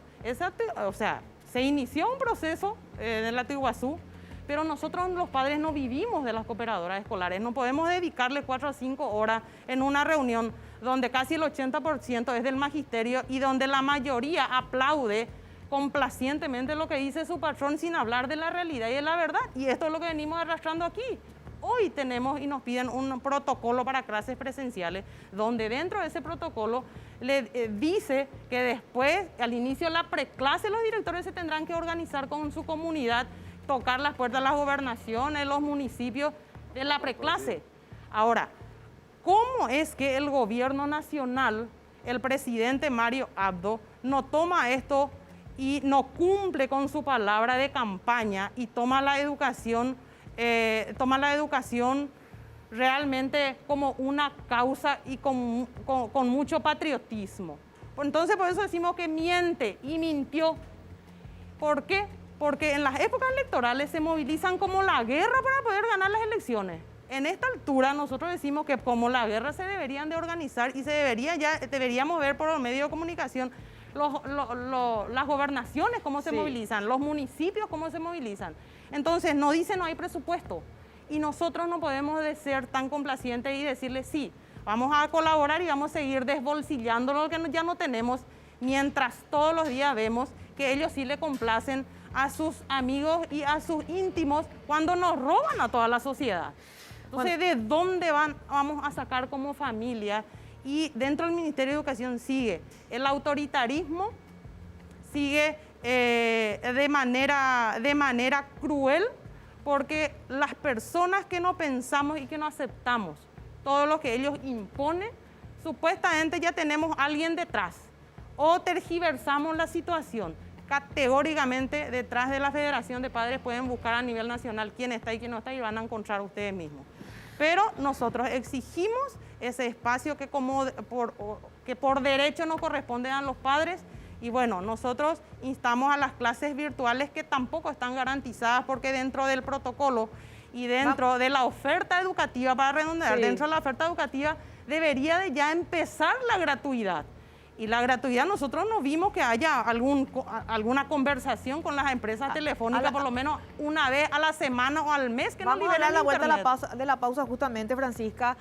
O sea, se inició un proceso en la Iguazú, pero nosotros los padres no vivimos de las cooperadoras escolares, no podemos dedicarle 4 a 5 horas en una reunión donde casi el 80% es del magisterio y donde la mayoría aplaude complacientemente lo que dice su patrón sin hablar de la realidad y de la verdad. Y esto es lo que venimos arrastrando aquí. Hoy tenemos y nos piden un protocolo para clases presenciales, donde dentro de ese protocolo le dice que después, al inicio de la preclase, los directores se tendrán que organizar con su comunidad, tocar las puertas de las gobernaciones, los municipios de la preclase. Ahora, ¿cómo es que el gobierno nacional, el presidente Mario Abdo, no toma esto y no cumple con su palabra de campaña y toma la educación realmente como una causa y con mucho patriotismo? Entonces, por eso decimos que miente y mintió. ¿Por qué? Porque en las épocas electorales se movilizan como la guerra para poder ganar las elecciones. En esta altura nosotros decimos que como la guerra se deberían de organizar y deberíamos ver por los medios de comunicación las gobernaciones cómo se movilizan, los municipios cómo se movilizan. Entonces nos dicen no hay presupuesto y nosotros no podemos ser tan complacientes y decirles sí, vamos a colaborar y vamos a seguir desbolsillando lo que ya no tenemos, mientras todos los días vemos que ellos sí le complacen a sus amigos y a sus íntimos cuando nos roban a toda la sociedad. Entonces, ¿de dónde vamos a sacar como familia? Y dentro del Ministerio de Educación sigue el autoritarismo, sigue de manera cruel, porque las personas que no pensamos y que no aceptamos todo lo que ellos imponen, supuestamente ya tenemos a alguien detrás, o tergiversamos la situación. Categóricamente detrás de la Federación de Padres pueden buscar a nivel nacional quién está y quién no está y van a encontrar ustedes mismos. Pero nosotros exigimos ese espacio que por derecho nos corresponde a los padres y bueno, nosotros instamos a las clases virtuales que tampoco están garantizadas porque dentro del protocolo y dentro de la oferta educativa, para redondear, dentro de la oferta educativa debería de ya empezar la gratuidad. Y la gratuidad, nosotros no vimos que haya alguna conversación con las empresas telefónicas, por lo menos una vez a la semana o al mes que nos liberen Vamos a dar la vuelta internet. de la pausa justamente, Francisca,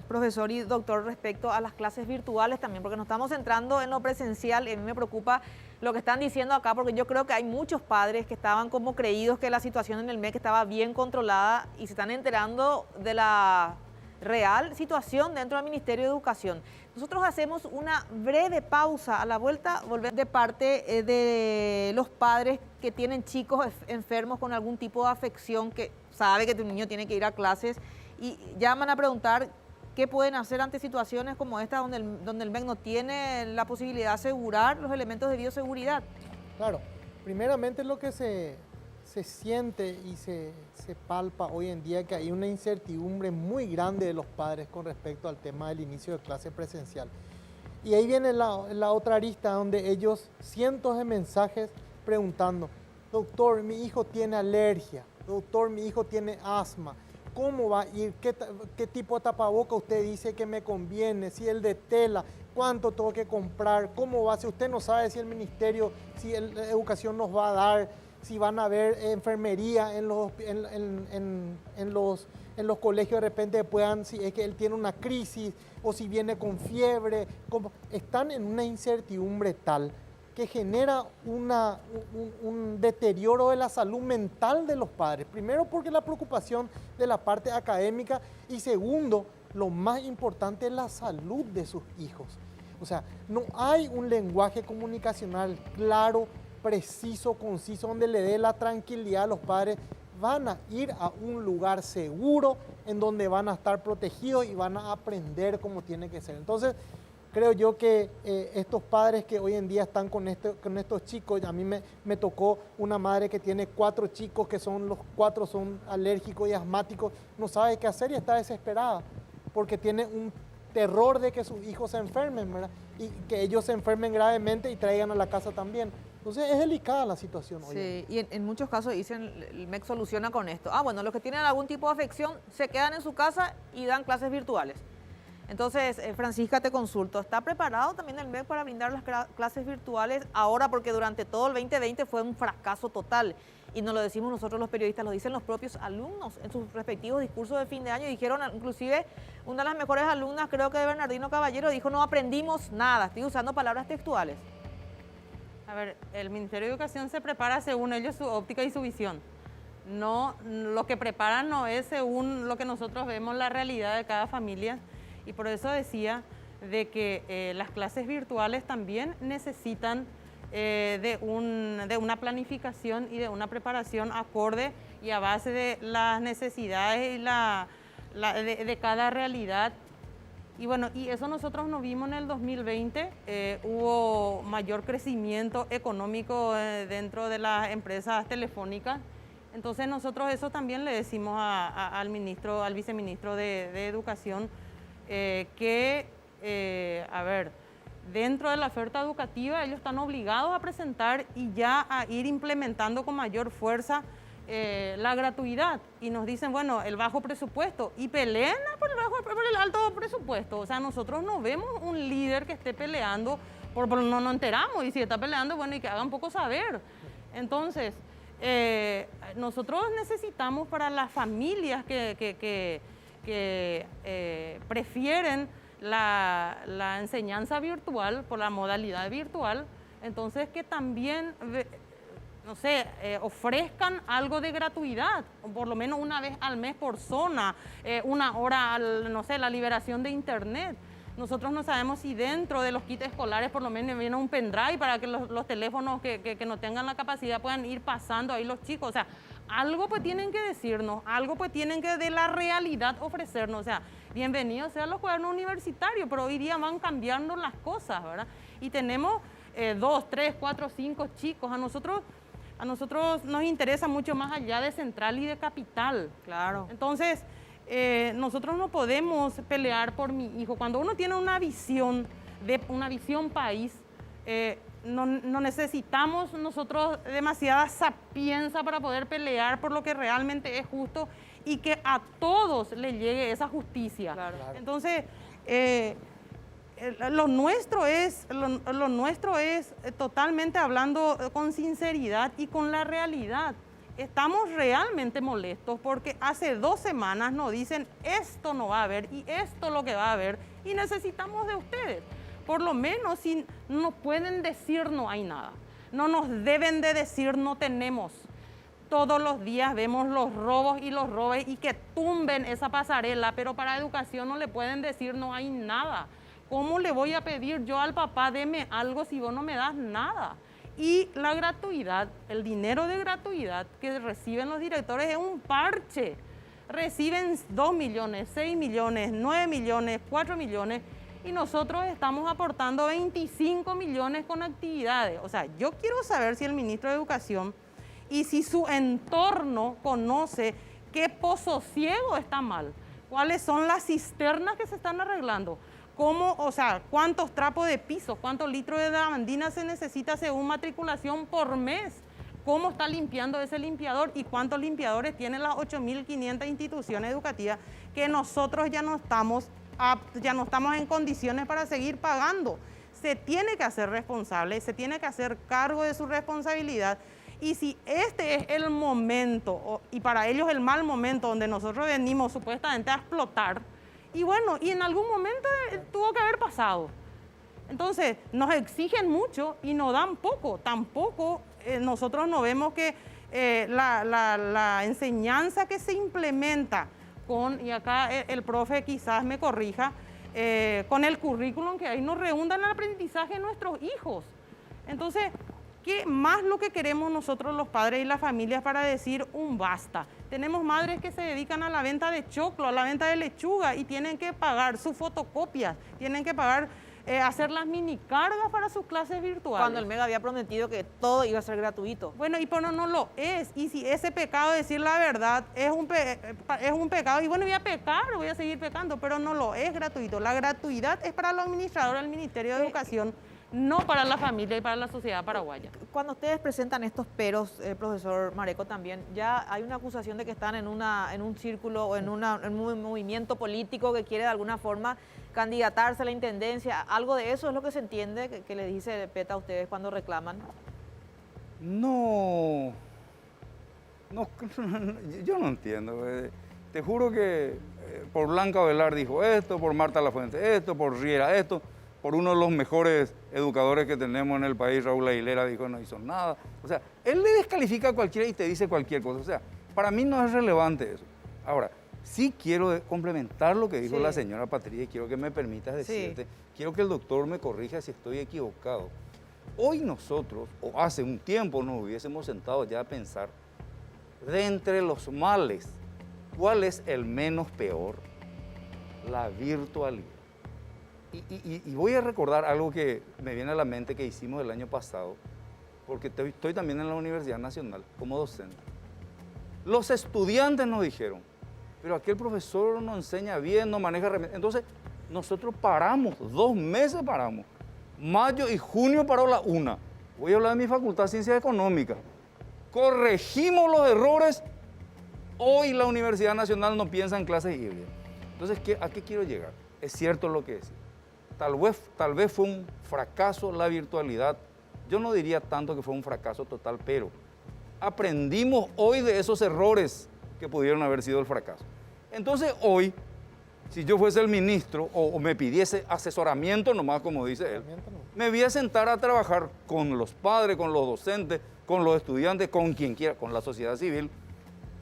profesor y doctor, respecto a las clases virtuales también, porque nos estamos centrando en lo presencial. A mí me preocupa lo que están diciendo acá, porque yo creo que hay muchos padres que estaban como creídos que la situación en el MEC estaba bien controlada y se están enterando de la real situación dentro del Ministerio de Educación. Nosotros hacemos una breve pausa. A la vuelta volvemos de parte de los padres que tienen chicos enfermos con algún tipo de afección, que sabe que tu niño tiene que ir a clases y llaman a preguntar qué pueden hacer ante situaciones como esta donde el MEC no tiene la posibilidad de asegurar los elementos de bioseguridad. Claro, primeramente lo que se siente y se palpa hoy en día que hay una incertidumbre muy grande de los padres con respecto al tema del inicio de clase presencial. Y ahí viene la otra arista donde ellos, cientos de mensajes preguntando, doctor, mi hijo tiene alergia, doctor, mi hijo tiene asma, ¿cómo va a ir? ¿Qué tipo de tapaboca usted dice que me conviene? Si el de tela, ¿cuánto tengo que comprar? ¿Cómo va? Si usted no sabe si el ministerio, si la educación nos va a dar, si van a haber enfermería en los colegios de repente puedan, si es que él tiene una crisis o si viene con fiebre, están en una incertidumbre tal que genera un deterioro de la salud mental de los padres. Primero porque la preocupación de la parte académica y segundo, lo más importante es la salud de sus hijos. O sea, no hay un lenguaje comunicacional claro, preciso, conciso, donde le dé la tranquilidad a los padres. Van a ir a un lugar seguro en donde van a estar protegidos y van a aprender como tiene que ser. Entonces, creo yo que estos padres que hoy en día están con estos chicos, a mí me tocó una madre que tiene 4 chicos que los 4 son alérgicos y asmáticos, no sabe qué hacer y está desesperada porque tiene un terror de que sus hijos se enfermen, ¿verdad? Y que ellos se enfermen gravemente y traigan a la casa también. Entonces es delicada la situación hoy. Sí, y en muchos casos dicen, el MEC soluciona con esto. Bueno, los que tienen algún tipo de afección se quedan en su casa y dan clases virtuales. Entonces, Francisca, te consulto, ¿está preparado también el MEC para brindar las clases virtuales ahora? Porque durante todo el 2020 fue un fracaso total. Y no lo decimos nosotros los periodistas, lo dicen los propios alumnos en sus respectivos discursos de fin de año. Dijeron, inclusive, una de las mejores alumnas, creo que de Bernardino Caballero, dijo, no aprendimos nada. Estoy usando palabras textuales. A ver, el Ministerio de Educación se prepara según ellos su óptica y su visión. No, lo que preparan no es según lo que nosotros vemos la realidad de cada familia. Y por eso decía de que las clases virtuales también necesitan de una planificación y de una preparación acorde y a base de las necesidades y de cada realidad. Y bueno, y eso nosotros nos vimos en el 2020, hubo mayor crecimiento económico dentro de las empresas telefónicas. Entonces nosotros eso también le decimos al viceministro de Educación, a ver, dentro de la oferta educativa ellos están obligados a presentar y ya a ir implementando con mayor fuerza la gratuidad. Y nos dicen, bueno, el bajo presupuesto, y pelean por el alto presupuesto. O sea, nosotros no vemos un líder que esté peleando, no nos enteramos, y si está peleando, bueno, y que haga un poco saber. Entonces, nosotros necesitamos para las familias que prefieren la enseñanza virtual por la modalidad virtual, entonces que también, no sé, ofrezcan algo de gratuidad, o por lo menos una vez al mes por zona, una hora, no sé, la liberación de internet. Nosotros no sabemos si dentro de los kits escolares por lo menos viene un pendrive para que los teléfonos que no tengan la capacidad puedan ir pasando ahí los chicos. O sea, algo pues tienen que decirnos, algo pues tienen que de la realidad ofrecernos. O sea, bienvenidos sean los cuadernos universitarios, pero hoy día van cambiando las cosas, ¿verdad? Y tenemos 2, 3, 4, 5 chicos. A nosotros nos interesa mucho más allá de central y de capital. Claro. Entonces, nosotros no podemos pelear por mi hijo. Cuando uno tiene una visión país, no necesitamos nosotros demasiada sapiencia para poder pelear por lo que realmente es justo y que a todos le llegue esa justicia. Claro. Entonces, lo nuestro es totalmente hablando con sinceridad y con la realidad. Estamos realmente molestos porque hace 2 semanas nos dicen esto no va a haber y esto es lo que va a haber y necesitamos de ustedes. Por lo menos si no pueden decir no hay nada, no nos deben de decir no tenemos. Todos los días vemos los robos y los robes y que tumben esa pasarela, pero para educación no le pueden decir no hay nada. ¿Cómo le voy a pedir yo al papá deme algo si vos no me das nada? Y la gratuidad, el dinero de gratuidad que reciben los directores es un parche. Reciben 2 millones, 6 millones, 9 millones, 4 millones y nosotros estamos aportando 25 millones con actividades. O sea, yo quiero saber si el ministro de Educación y si su entorno conoce qué pozo ciego está mal, cuáles son las cisternas que se están arreglando. ¿Cómo, o sea, cuántos trapos de piso, cuántos litros de lavandina se necesita según matriculación por mes? ¿Cómo está limpiando ese limpiador y cuántos limpiadores tienen las 8.500 instituciones educativas que nosotros ya no estamos en condiciones para seguir pagando? Se tiene que hacer responsable, se tiene que hacer cargo de su responsabilidad. Y si este es el momento, y para ellos el mal momento donde nosotros venimos supuestamente a explotar, y bueno, y en algún momento tuvo que haber pasado. Entonces, nos exigen mucho y nos dan poco. Tampoco nosotros no vemos que la enseñanza que se implementa y acá el profe quizás me corrija, con el currículum que ahí nos redunda en el aprendizaje de nuestros hijos. Entonces, ¿qué más lo que queremos nosotros los padres y las familias para decir un basta? Tenemos madres que se dedican a la venta de choclo, a la venta de lechuga y tienen que pagar sus fotocopias, tienen que pagar, hacer las mini cargas para sus clases virtuales. Cuando el MEC había prometido que todo iba a ser gratuito. Bueno, y pero no lo es. Y si ese pecado, decir la verdad, es un pecado, y bueno, voy a pecar, voy a seguir pecando, pero no lo es gratuito. La gratuidad es para los administradores del Ministerio de Educación, no para la familia y para la sociedad paraguaya. Cuando ustedes presentan estos peros, profesor Mareco, también, ya hay una acusación de que están en un círculo o en un movimiento político que quiere de alguna forma candidatarse a la intendencia. ¿Algo de eso es lo que se entiende que le dice PETA a ustedes cuando reclaman? No, yo no entiendo. Te juro que por Blanca Velar dijo esto, por Marta Lafuente esto, por Riera esto, por uno de los mejores educadores que tenemos en el país, Raúl Aguilera, dijo no hizo nada. O sea, él le descalifica a cualquiera y te dice cualquier cosa. O sea, para mí no es relevante eso. Ahora, sí quiero complementar lo que dijo la señora Patricia y quiero que me permitas decirte, quiero que el doctor me corrija si estoy equivocado. Hoy nosotros, o hace un tiempo nos hubiésemos sentado ya a pensar, de entre los males, ¿cuál es el menos peor? La virtualidad. Y voy a recordar algo que me viene a la mente que hicimos el año pasado, porque estoy también en la Universidad Nacional como docente. Los estudiantes nos dijeron, pero aquel profesor no enseña bien, no maneja herramientas. Entonces, nosotros paramos, 2 meses paramos. Mayo y junio paró la una. Voy a hablar de mi facultad de Ciencias Económicas. Corregimos los errores. Hoy la Universidad Nacional no piensa en clases híbridas. Entonces, ¿a qué quiero llegar? Es cierto lo que decía. Tal vez fue un fracaso la virtualidad. Yo no diría tanto que fue un fracaso total, pero aprendimos hoy de esos errores que pudieron haber sido el fracaso. Entonces, hoy, si yo fuese el ministro o me pidiese asesoramiento nomás, como dice él, me voy a sentar a trabajar con los padres, con los docentes, con los estudiantes, con quien quiera, con la sociedad civil,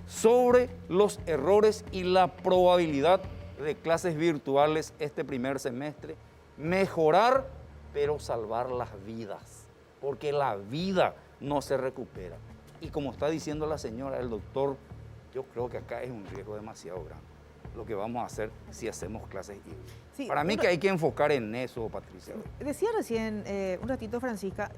sobre los errores y la probabilidad de clases virtuales este primer semestre, mejorar, pero salvar las vidas, porque la vida no se recupera. Y como está diciendo la señora, el doctor, yo creo que acá es un riesgo demasiado grande lo que vamos a hacer si hacemos clases híbridas. Sí, para mí que hay que enfocar en eso, Patricia. Decía recién, un ratito, Francisca,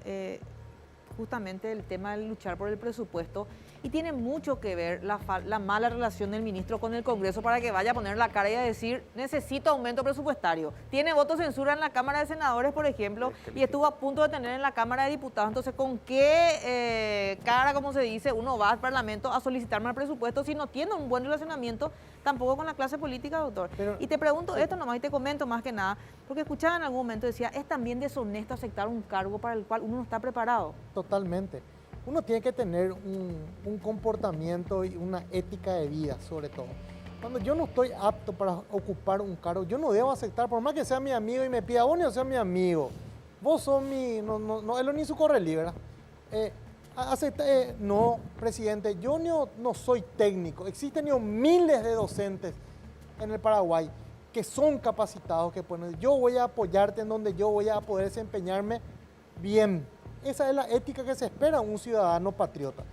justamente el tema de luchar por el presupuesto y tiene mucho que ver la mala relación del ministro con el Congreso para que vaya a poner la cara y a decir necesito aumento presupuestario. Tiene voto censura en la Cámara de Senadores, por ejemplo, y estuvo a punto de tener en la Cámara de Diputados. Entonces, ¿con qué cara, como se dice, uno va al Parlamento a solicitar más presupuesto si no tiene un buen relacionamiento tampoco con la clase política, doctor? Y te pregunto esto nomás y te comento más que nada, porque escuchaba en algún momento, decía, es también deshonesto aceptar un cargo para el cual uno no está preparado. Totalmente. Uno tiene que tener un comportamiento y una ética de vida, sobre todo. Cuando yo no estoy apto para ocupar un cargo, yo no debo aceptar, por más que sea mi amigo y me pida, vos ni sos mi amigo, vos sos mi, no, él ni su corre libre. No, presidente, yo no soy técnico. Existen miles de docentes en el Paraguay que son capacitados, que pueden, yo voy a apoyarte en donde yo voy a poder desempeñarme bien. Esa es la ética que se espera de un ciudadano patriota.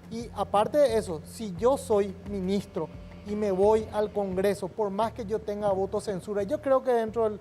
Y aparte de eso, si yo soy ministro y me voy al Congreso, por más que yo tenga voto censura, yo creo que dentro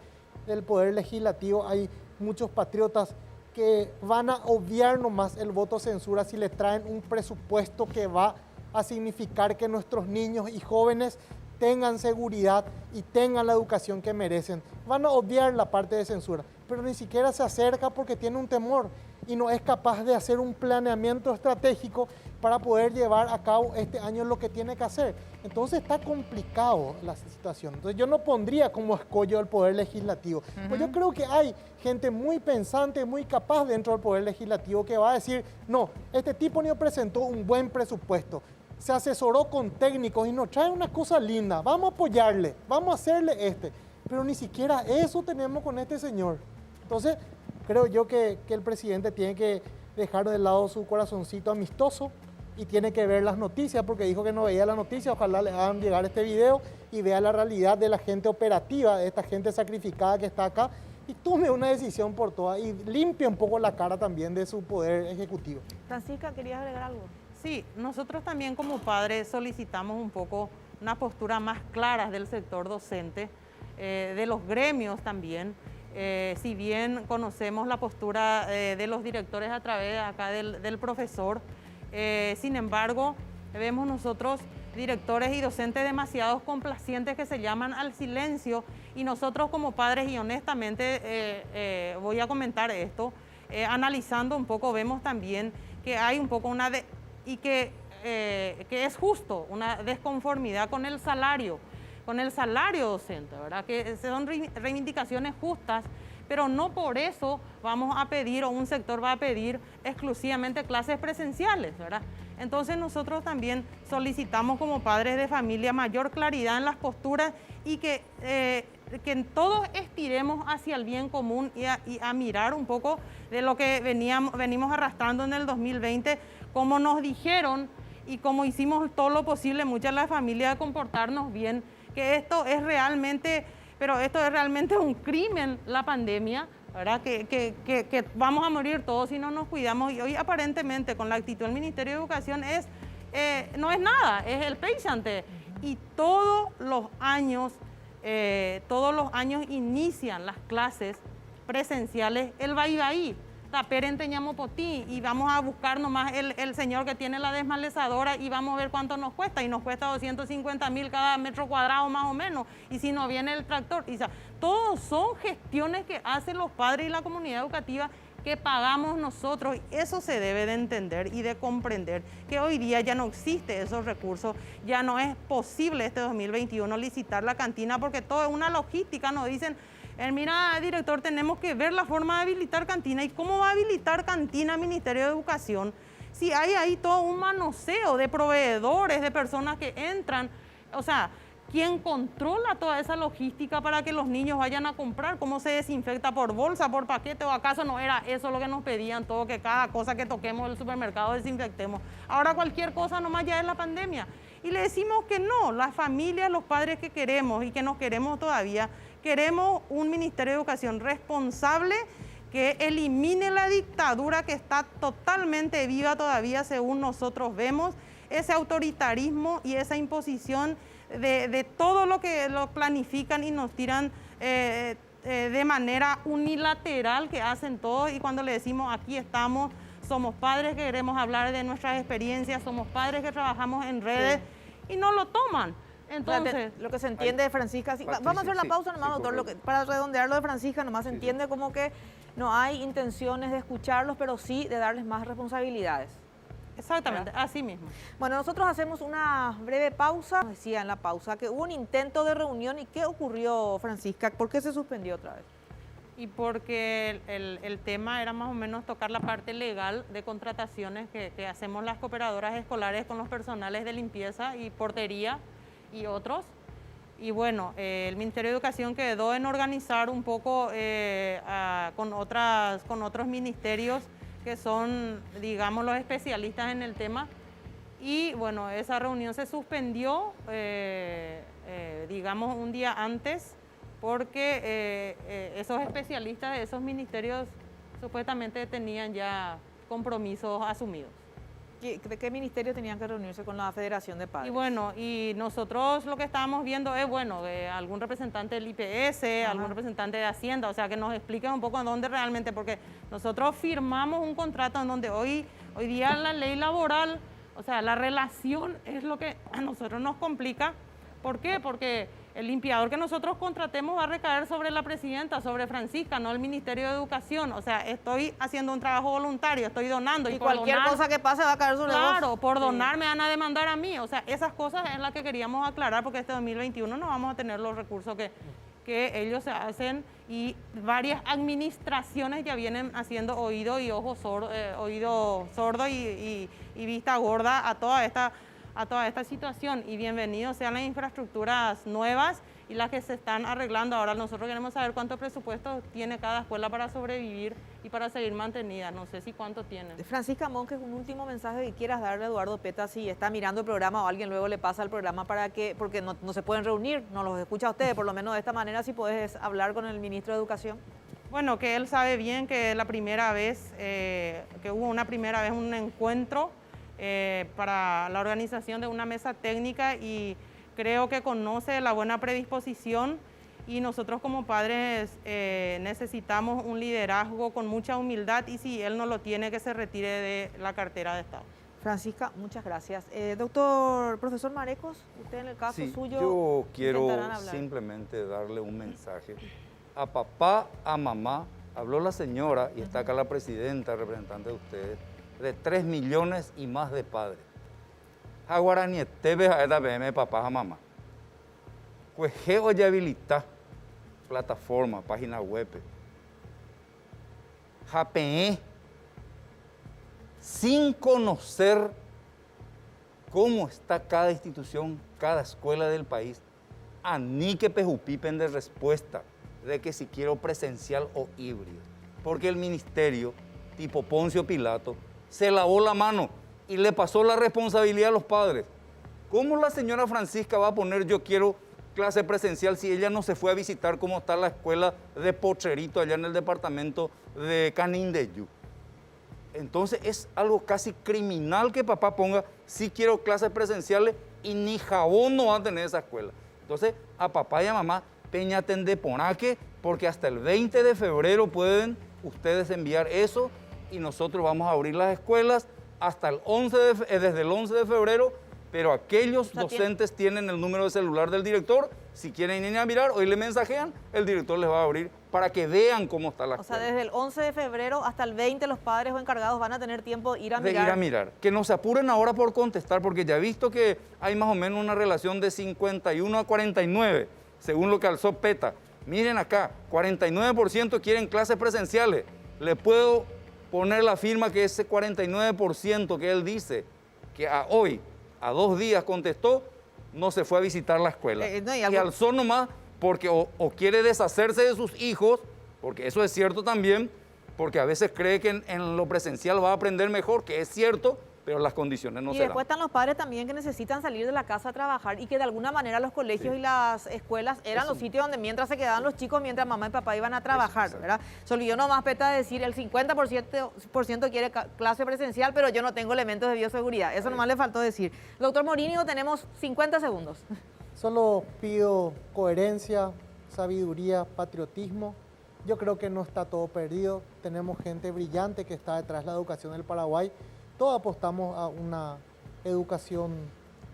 del Poder Legislativo hay muchos patriotas que van a obviar nomás el voto censura si les traen un presupuesto que va a significar que nuestros niños y jóvenes tengan seguridad y tengan la educación que merecen. Van a obviar la parte de censura, pero ni siquiera se acerca porque tiene un temor y no es capaz de hacer un planeamiento estratégico para poder llevar a cabo este año lo que tiene que hacer. Entonces está complicado la situación. Entonces yo no pondría como escollo el Poder Legislativo. Pues yo creo que hay gente muy pensante, muy capaz dentro del Poder Legislativo que va a decir, no, este tipo ni presentó un buen presupuesto, se asesoró con técnicos y nos trae una cosa linda, vamos a apoyarle, vamos a hacerle pero ni siquiera eso tenemos con este señor. Entonces, creo yo que el presidente tiene que dejar de lado su corazoncito amistoso y tiene que ver las noticias, porque dijo que no veía las noticias. Ojalá le hagan llegar este video y vea la realidad de la gente operativa, de esta gente sacrificada que está acá, y tome una decisión por todas y limpie un poco la cara también de su poder ejecutivo. Francisca, ¿querías agregar algo? Sí, nosotros también como padres solicitamos un poco una postura más clara del sector docente, de los gremios también. Si bien conocemos la postura de los directores a través acá del profesor, sin embargo, vemos nosotros directores y docentes demasiados complacientes que se llaman al silencio, y nosotros como padres, y honestamente voy a comentar esto, analizando un poco vemos también que hay un poco que es justo una desconformidad con el salario docente, ¿verdad? Que son reivindicaciones justas, pero no por eso vamos a pedir, o un sector va a pedir exclusivamente clases presenciales, ¿verdad? Entonces nosotros también solicitamos como padres de familia mayor claridad en las posturas y que todos estiremos hacia el bien común y a mirar un poco de lo que venimos arrastrando en el 2020, como nos dijeron y como hicimos todo lo posible muchas de las familias de comportarnos bien, que esto es realmente un crimen, la pandemia, ¿verdad? Que vamos a morir todos si no nos cuidamos, y hoy aparentemente con la actitud del Ministerio de Educación no es nada, es el peisante, y todos los años inician las clases presenciales el Baibaí, Taperen Teñamopotí, y vamos a buscar nomás el señor que tiene la desmalezadora y vamos a ver cuánto nos cuesta, y nos cuesta 250.000 cada metro cuadrado más o menos, y si no viene el tractor, todos son gestiones que hacen los padres y la comunidad educativa que pagamos nosotros, y eso se debe de entender y de comprender, que hoy día ya no existe esos recursos, ya no es posible este 2021 licitar la cantina porque todo es una logística, nos dicen, mira, director, tenemos que ver la forma de habilitar cantina. ¿Y cómo va a habilitar cantina el Ministerio de Educación? Si hay ahí todo un manoseo de proveedores, de personas que entran, o sea, ¿quién controla toda esa logística para que los niños vayan a comprar? ¿Cómo se desinfecta por bolsa, por paquete? ¿O acaso no era eso lo que nos pedían todo, que cada cosa que toquemos del supermercado desinfectemos? Ahora cualquier cosa nomás ya es la pandemia. Y le decimos que no, las familias, los padres que queremos y que nos queremos todavía, queremos un Ministerio de Educación responsable que elimine la dictadura que está totalmente viva todavía, según nosotros vemos, ese autoritarismo y esa imposición de todo lo que lo planifican y nos tiran de manera unilateral que hacen todos, y cuando le decimos aquí estamos, somos padres que queremos hablar de nuestras experiencias, somos padres que trabajamos en redes, y no lo toman. Entonces, lo que se entiende de Francisca, vamos a hacer la pausa nomás, doctor, para redondear lo de Francisca, nomás se entiende como que no hay intenciones de escucharlos, pero sí de darles más responsabilidades. Exactamente, así mismo. Bueno, nosotros hacemos una breve pausa. Decía en la pausa que hubo un intento de reunión. ¿Y qué ocurrió, Francisca? ¿Por qué se suspendió otra vez? Y porque el tema era más o menos tocar la parte legal de contrataciones que hacemos las cooperadoras escolares con los personales de limpieza y portería y otros. Y bueno, el Ministerio de Educación quedó en organizar un poco con otros ministerios que son, digamos, los especialistas en el tema. Y bueno, esa reunión se suspendió, digamos, un día antes, porque esos especialistas de esos ministerios supuestamente tenían ya compromisos asumidos. ¿De qué ministerio tenían que reunirse con la Federación de Padres? Y bueno, y nosotros lo que estábamos viendo es, bueno, algún representante del IPS, algún representante de Hacienda, o sea, que nos expliquen un poco en dónde realmente, porque nosotros firmamos un contrato en donde hoy día la ley laboral, o sea, la relación es lo que a nosotros nos complica. ¿Por qué? Porque el limpiador que nosotros contratemos va a recaer sobre la presidenta, sobre Francisca, no el Ministerio de Educación. O sea, estoy haciendo un trabajo voluntario, estoy donando. Y cualquier cosa que pase va a caer sobre vos. Claro, por donar me van a demandar a mí. O sea, esas cosas es las que queríamos aclarar, porque este 2021 no vamos a tener los recursos que ellos se hacen, y varias administraciones ya vienen haciendo oído y ojo sordo, oído sordo y vista gorda a toda esta situación, y bienvenidos sean las infraestructuras nuevas y las que se están arreglando. Ahora nosotros queremos saber cuánto presupuesto tiene cada escuela para sobrevivir y para seguir mantenida. No sé si cuánto tienen. Francisca Monques, un último mensaje que quieras darle a Eduardo Peta, si está mirando el programa o alguien luego le pasa el programa, porque no se pueden reunir, no los escucha a ustedes, por lo menos de esta manera, si puedes hablar con el ministro de Educación. Bueno, que él sabe bien que la primera vez, que hubo un encuentro para la organización de una mesa técnica, y creo que conoce la buena predisposición, y nosotros como padres necesitamos un liderazgo con mucha humildad, y si él no lo tiene, que se retire de la cartera de Estado. Francisca, muchas gracias. Profesor Marecos, usted en el caso Sí, suyo yo quiero intentarán hablar. simplemente darle un mensaje a papá, a mamá. Habló la señora, y está acá la presidenta, representante de ustedes, de 3 millones y más de padres. Jaguarani, tebe a esta BM, papá, a mamá. Pues geo ya habilita plataforma, página web. JPE, sin conocer cómo está cada institución, cada escuela del país, a ni que pejupipen de respuesta de que si quiero presencial o híbrido. Porque el ministerio, tipo Poncio Pilato, se lavó la mano y le pasó la responsabilidad a los padres. ¿Cómo la señora Francisca va a poner yo quiero clase presencial si ella no se fue a visitar cómo está la escuela de Pocherito allá en el departamento de Canindeyú? Entonces es algo casi criminal que papá ponga si quiero clases presenciales y ni jabón no va a tener esa escuela. Entonces a papá y a mamá peñaten de ponaque porque hasta el 20 de febrero pueden ustedes enviar eso y nosotros vamos a abrir las escuelas hasta el desde el 11 de febrero, pero aquellos docentes tienen el número de celular del director. Si quieren ir a mirar, hoy le mensajean, el director les va a abrir para que vean cómo está la escuela. O sea, desde el 11 de febrero hasta el 20 los padres o encargados van a tener tiempo de ir a mirar. De ir a mirar. Que no se apuren ahora por contestar, porque ya he visto que hay más o menos una relación de 51 a 49, según lo que alzó PETA. Miren acá, 49% quieren clases presenciales. Le puedo poner la firma que ese 49% que él dice, que hoy, a 2 días contestó, no se fue a visitar la escuela. No, y y alzó nomás porque o quiere deshacerse de sus hijos, porque eso es cierto también, porque a veces cree que en lo presencial va a aprender mejor, que es cierto, pero las condiciones no se dan. Y después están los padres también que necesitan salir de la casa a trabajar y que de alguna manera los colegios y las escuelas eran los sitios donde mientras se quedaban los chicos, mientras mamá y papá iban a trabajar, ¿verdad? Solo yo nomás PETA decir el 50% quiere clase presencial, pero yo no tengo elementos de bioseguridad. Eso nomás le faltó decir. Doctor Morínigo, tenemos 50 segundos. Solo pido coherencia, sabiduría, patriotismo. Yo creo que no está todo perdido. Tenemos gente brillante que está detrás de la educación del Paraguay. Todos apostamos a una educación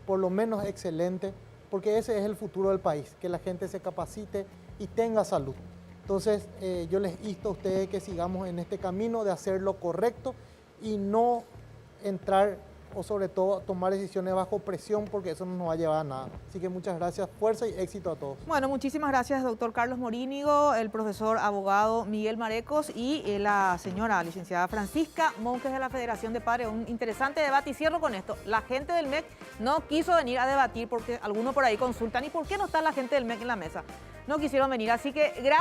por lo menos excelente, porque ese es el futuro del país, que la gente se capacite y tenga salud. Entonces, yo les insto a ustedes que sigamos en este camino de hacer lo correcto y no entrar o sobre todo tomar decisiones bajo presión, porque eso no nos va a llevar a nada. Así que muchas gracias, fuerza y éxito a todos. Bueno, muchísimas gracias, doctor Carlos Morínigo, el profesor abogado Miguel Marecos y la señora licenciada Francisca Monjes de la Federación de Padres. Un interesante debate y cierro con esto. La gente del MEC no quiso venir a debatir porque algunos por ahí consultan. ¿Y por qué no está la gente del MEC en la mesa? No quisieron venir, así que gracias.